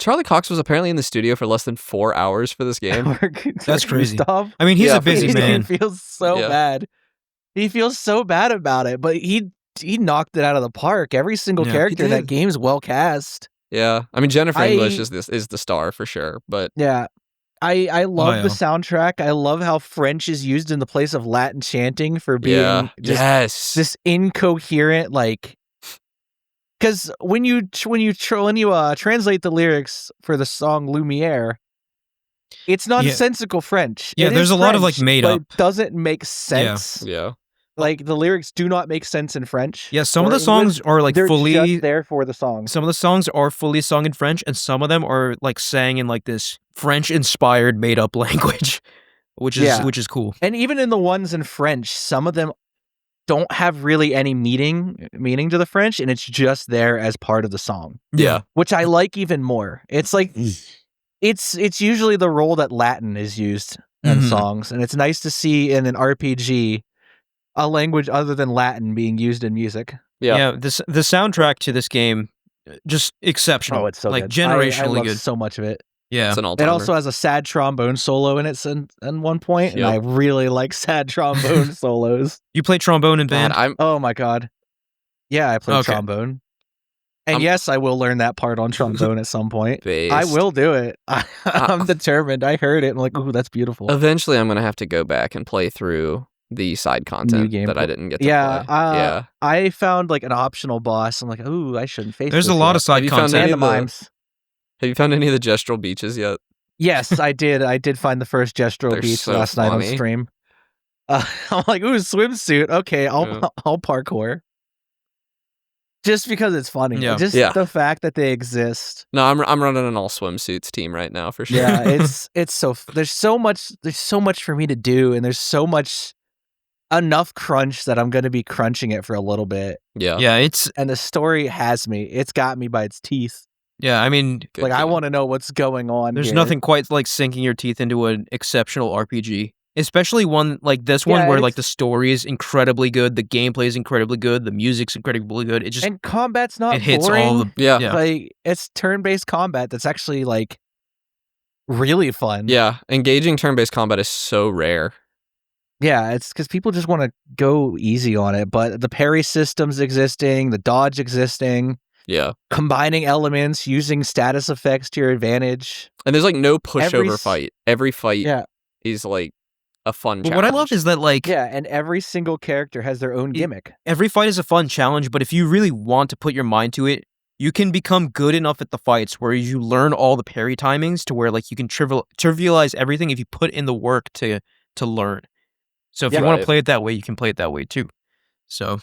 Charlie Cox was apparently in the studio for less than 4 hours for this game? That's crazy. Gustav. I mean, he's Yeah, a busy for sure. man. He feels so Yeah. bad. He feels so bad about it, but he knocked it out of the park. Every single Yeah, he character in that did. game's well cast. Yeah. I mean, Jennifer I- English is the star for sure, but Yeah. I love yeah. the soundtrack. I love how French is used in the place of Latin chanting for being yeah. just Yes. this incoherent, like, because when you translate the lyrics for the song Lumiere, it's nonsensical French. Yeah, It there's is a lot of, like, French, made but up. it doesn't make sense. yeah. Like the lyrics do not make sense in French. Yeah, some of or the songs English. are like They're fully. just there for the song. Some of the songs are fully sung in French, and some of them are like sang in like this French-inspired, made-up language, which is Yeah. which is cool. And even in the ones in French, some of them don't have really any meaning to the French, and it's just there as part of the song, Yeah. which I like even more. It's like it's usually the role that Latin is used in songs, and it's nice to see in an RPG a language other than Latin being used in music. Yeah, the soundtrack to this game, just exceptional. Oh, it's so like good. generationally I love good. so much of it. Yeah, It's an all-timer. It also has a sad trombone solo in it in one point, and I really like sad trombone solos. You play trombone in band? Oh my god. Yeah, I play trombone. And yes, I will learn that part on trombone at some point. I will do it. I'm determined. I heard it and I'm like, ooh, that's beautiful. Eventually, I'm going to have to go back and play through the side content that I didn't get to play. I found like an optional boss. I'm like, ooh, I shouldn't face There's this a lot yet. of side content. And the mimes. Have you found any of the gestural beaches yet? Yes, I did. I did find the first gestural beach last night on stream. I'm like, ooh, swimsuit. Okay, I'll parkour. Just because it's funny. Yeah. Just the fact that they exist. No, I'm running an all swimsuits team right now for sure. Yeah, it's so there's so much for me to do, and there's so much enough crunch that I'm gonna be crunching it for a little bit. Yeah. Yeah, and the story has me. It's got me by its teeth. Yeah, I mean, I want to know what's going on. There's nothing quite like sinking your teeth into an exceptional RPG. Especially one like this one where like the story is incredibly good, the gameplay is incredibly good, the music's incredibly good. It just and combat's not hits boring. all the Like it's turn-based combat that's actually like really fun. Yeah, engaging turn-based combat is so rare. Yeah, it's because people just want to go easy on it, but the parry system's existing, the dodge existing. Yeah. Combining elements, using status effects to your advantage. And there's like no pushover fight. Every fight is like a fun challenge. What I love is that like and every single character has their own gimmick. Every fight is a fun challenge, but if you really want to put your mind to it, you can become good enough at the fights where you learn all the parry timings to where like you can trivialize everything if you put in the work to learn. So if you want to play it that way, you can play it that way too. So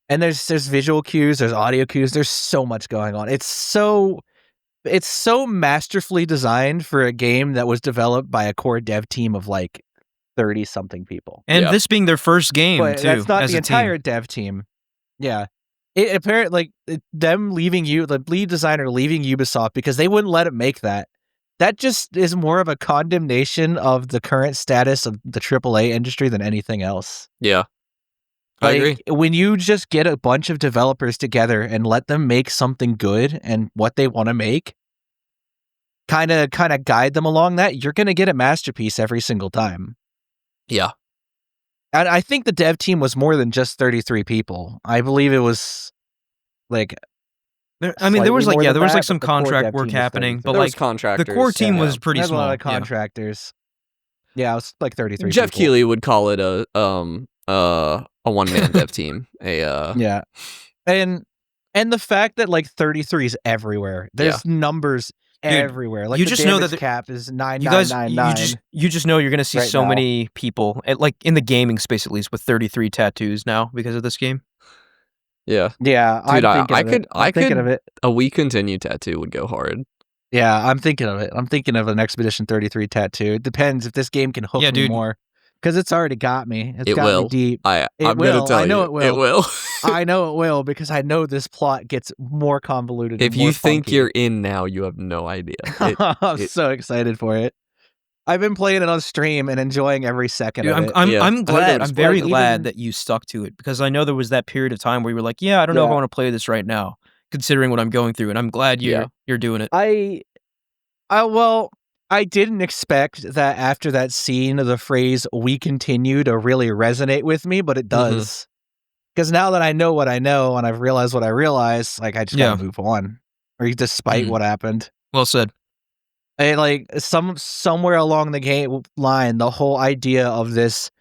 and there's visual cues, there's audio cues, there's so much going on. It's so masterfully designed for a game that was developed by a core dev team of like 30-something people. And this being their first game but too. That's not as the a entire team. dev team. Yeah. It apparently them leaving the lead designer leaving Ubisoft because they wouldn't let it make that. That just is more of a condemnation of the current status of the AAA industry than anything else. Yeah. Like, I agree. When you just get a bunch of developers together and let them make something good and what they want to make, kind of guide them along that, you're going to get a masterpiece every single time. Yeah. And I think the dev team was more than just 33 people. I believe it was like there was like some contract work happening, but like contractors. The core team was pretty small. A lot of contractors. Yeah, it was like 33 Jeff people. Keighley would call it a one-man dev team. Yeah. And the fact that like 33 is everywhere. There's numbers everywhere. Like you the just know that the cap is 9999. You just know you're going to see so many people like in the gaming space at least with 33 tattoos now because of this game. Yeah. Yeah, dude, I'm thinking of it. A We Continue tattoo would go hard. Yeah, I'm thinking of it. I'm thinking of an Expedition 33 tattoo. It depends if this game can hook me more. Because it's already got me. It's got me deep. I'm going to tell you. I know it will. It will. I know it will because I know this plot gets more convoluted. If you think you're in now, you have no idea. I'm so excited for it. I've been playing it on stream and enjoying every second of it. I'm glad. I'm very glad that you stuck to it because I know there was that period of time where you were like, yeah, I don't know if I want to play this right now, considering what I'm going through, and I'm glad you're doing it. I didn't expect that after that scene the phrase "we continue" to really resonate with me, but it does. Because now that I know what I know and I've realized what I realize, like I just gotta move on. Or despite what happened. Well said. Like somewhere along the game line, the whole idea of this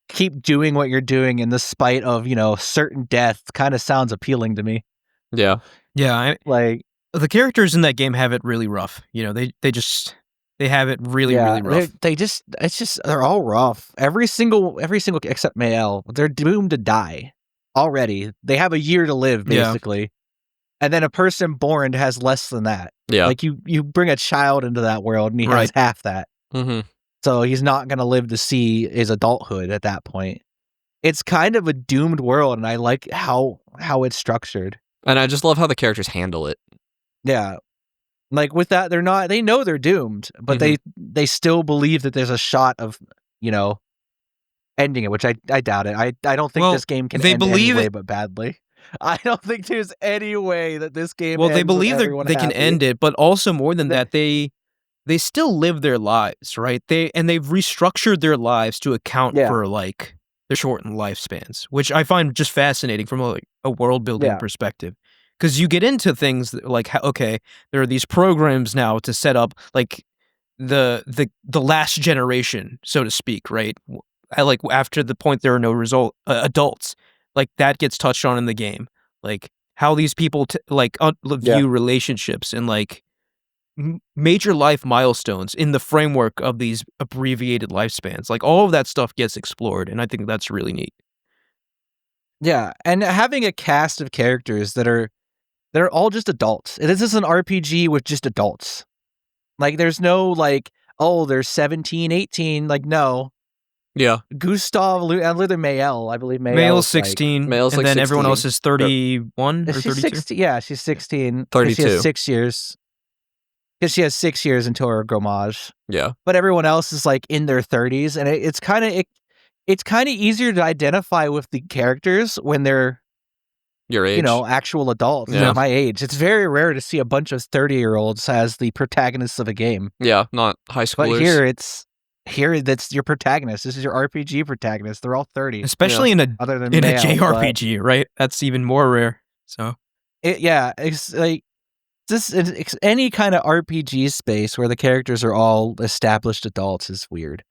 keep doing what you're doing in the spite of, certain death kind of sounds appealing to me. Yeah. Yeah. The characters in that game have it really rough. They have it really rough. They're all rough. Every single except Mael, they're doomed to die already. They have a year to live basically. Yeah. And then a person born has less than that. Yeah. Like you bring a child into that world and he has half that. Mm-hmm. So he's not going to live to see his adulthood at that point. it's kind of a doomed world, and I like how it's structured. And I just love how the characters handle it. Yeah. Like with that, they know they're doomed, but they still believe that there's a shot of, ending it, which I doubt it. I don't think this game can end any way but badly. I don't think there's any way that this game ends they believe with everyone they can happy. end it, but also more than that, they still live their lives, right? They've restructured their lives to account for like their shortened lifespans, which I find just fascinating from a world building perspective. Because you get into things like, okay, there are these programs now to set up like the last generation, so to speak, right? Like after the point there are no adults, like that gets touched on in the game, like how these people view relationships and like major life milestones in the framework of these abbreviated lifespans. Like all of that stuff gets explored, and I think that's really neat. Yeah, and having a cast of characters that are all just adults. This is an RPG with just adults. Like, there's no, like, oh, they're 17, 18. Like, no. Yeah. Gustav and Luther Mael, I believe Mael's 16, Mael's and like then 16. everyone else is 31 or She's 32? 16, yeah, she's 16. 32. She has 6 years. Because she has 6 years until her Gromage. Yeah. But everyone else is, like, in their 30s, and it's kind of easier to identify with the characters when they're your age, actual adults my age. It's very rare to see a bunch of 30-year-olds as the protagonists of a game. Yeah, not high schoolers. But here that's your protagonist. This is your RPG protagonist. They're all 30. Especially in a JRPG, right? That's even more rare. So it's like it's any kind of RPG space where the characters are all established adults is weird.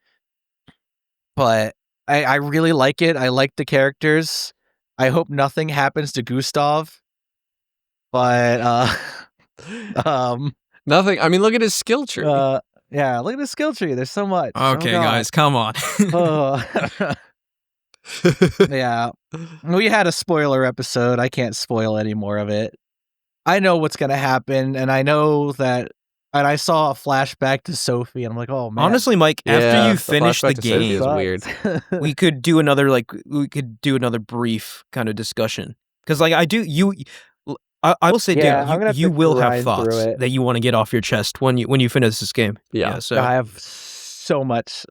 But I really like it. I like the characters. I hope nothing happens to Gustav. But nothing. I mean, look at his skill tree. Yeah, look at the skill tree. There's so much. Okay, guys, come on. Yeah. We had a spoiler episode. I can't spoil any more of it. I know what's going to happen, and I know that. And I saw a flashback to Sophie, and I'm like, oh man. Honestly, Mike, after you finish the game, is weird. we could do another brief kind of discussion, because like I will say, you will have thoughts that you want to get off your chest when you finish this game. Yeah. So I have so much.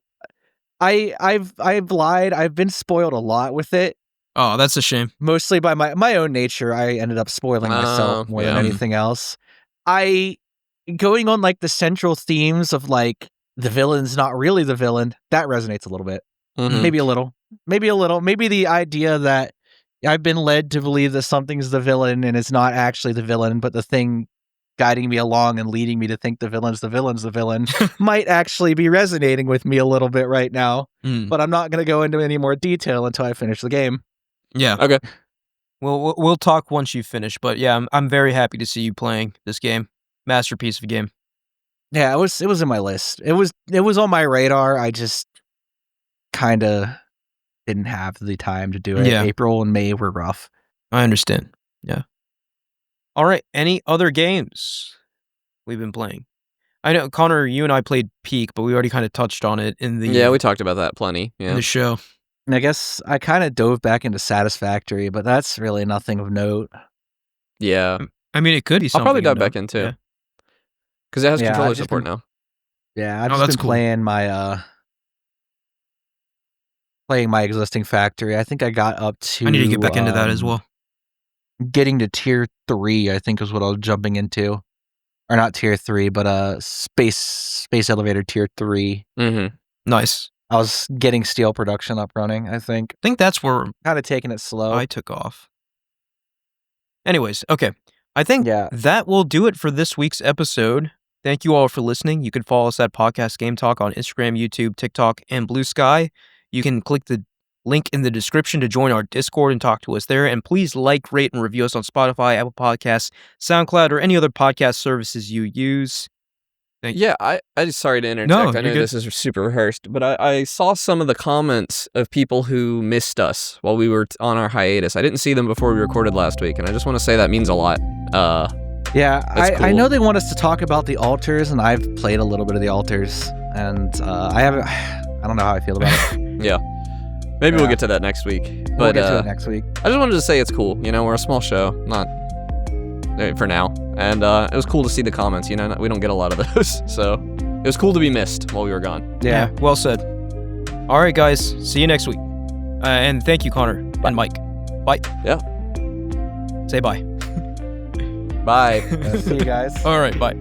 I've lied. I've been spoiled a lot with it. Oh, that's a shame. Mostly by my own nature. I ended up spoiling myself more than anything else. Going on like the central themes of like the villain's not really the villain, that resonates a little bit. Maybe a little. Maybe the idea that I've been led to believe that something's the villain and it's not actually the villain, but the thing guiding me along and leading me to think the villain's the villain might actually be resonating with me a little bit right now. But I'm not going to go into any more detail until I finish the game. Yeah. Okay. Well, we'll talk once you finish, but yeah, I'm very happy to see you playing this game. Masterpiece of a game. Yeah, it was in my list. It was on my radar. I just kind of didn't have the time to do it. Yeah. April and May were rough. I understand. Yeah. All right. Any other games we've been playing? I know, Connor, you and I played Peak, but we already kind of touched on it in the... Yeah, we talked about that plenty. Yeah. In the show. And I guess I kind of dove back into Satisfactory, but that's really nothing of note. Yeah. I mean, it could be something. I'll probably dive back in too. Yeah. Because it has controller support now. Yeah, I've just been playing my existing factory. I think I got up to... I need to get back into that as well. Getting to tier 3, I think is what I was jumping into. Or not tier 3, but space elevator tier 3. Nice. I was getting steel production up running, I think. I think that's where... Kind of taking it slow. I took off. Anyways, okay. I think that will do it for this week's episode. Thank you all for listening. You can follow us at Podcast Game Talk on Instagram, YouTube, TikTok, and Blue Sky. You can click the link in the description to join our Discord and talk to us there. And please like, rate, and review us on Spotify, Apple Podcasts, SoundCloud, or any other podcast services you use. Yeah, I just sorry to interject. No, I know this is super rehearsed, but I saw some of the comments of people who missed us while we were on our hiatus. I didn't see them before we recorded last week, and I just want to say that means a lot. Yeah, cool. I know they want us to talk about the altars, and I've played a little bit of the altars, and I don't know how I feel about it. Yeah. Maybe we'll Yeah. get to that next week. We'll But get to it next week. I just wanted to say it's cool. You know, we're a small show, not for now, and it was cool to see the comments. You know, we don't get a lot of those, so it was cool to be missed while we were gone. Yeah. Well said. All right, guys. See you next week. And thank you, Connor and Mike. Bye. Yeah. Say bye. Bye. See you guys. All right. Bye.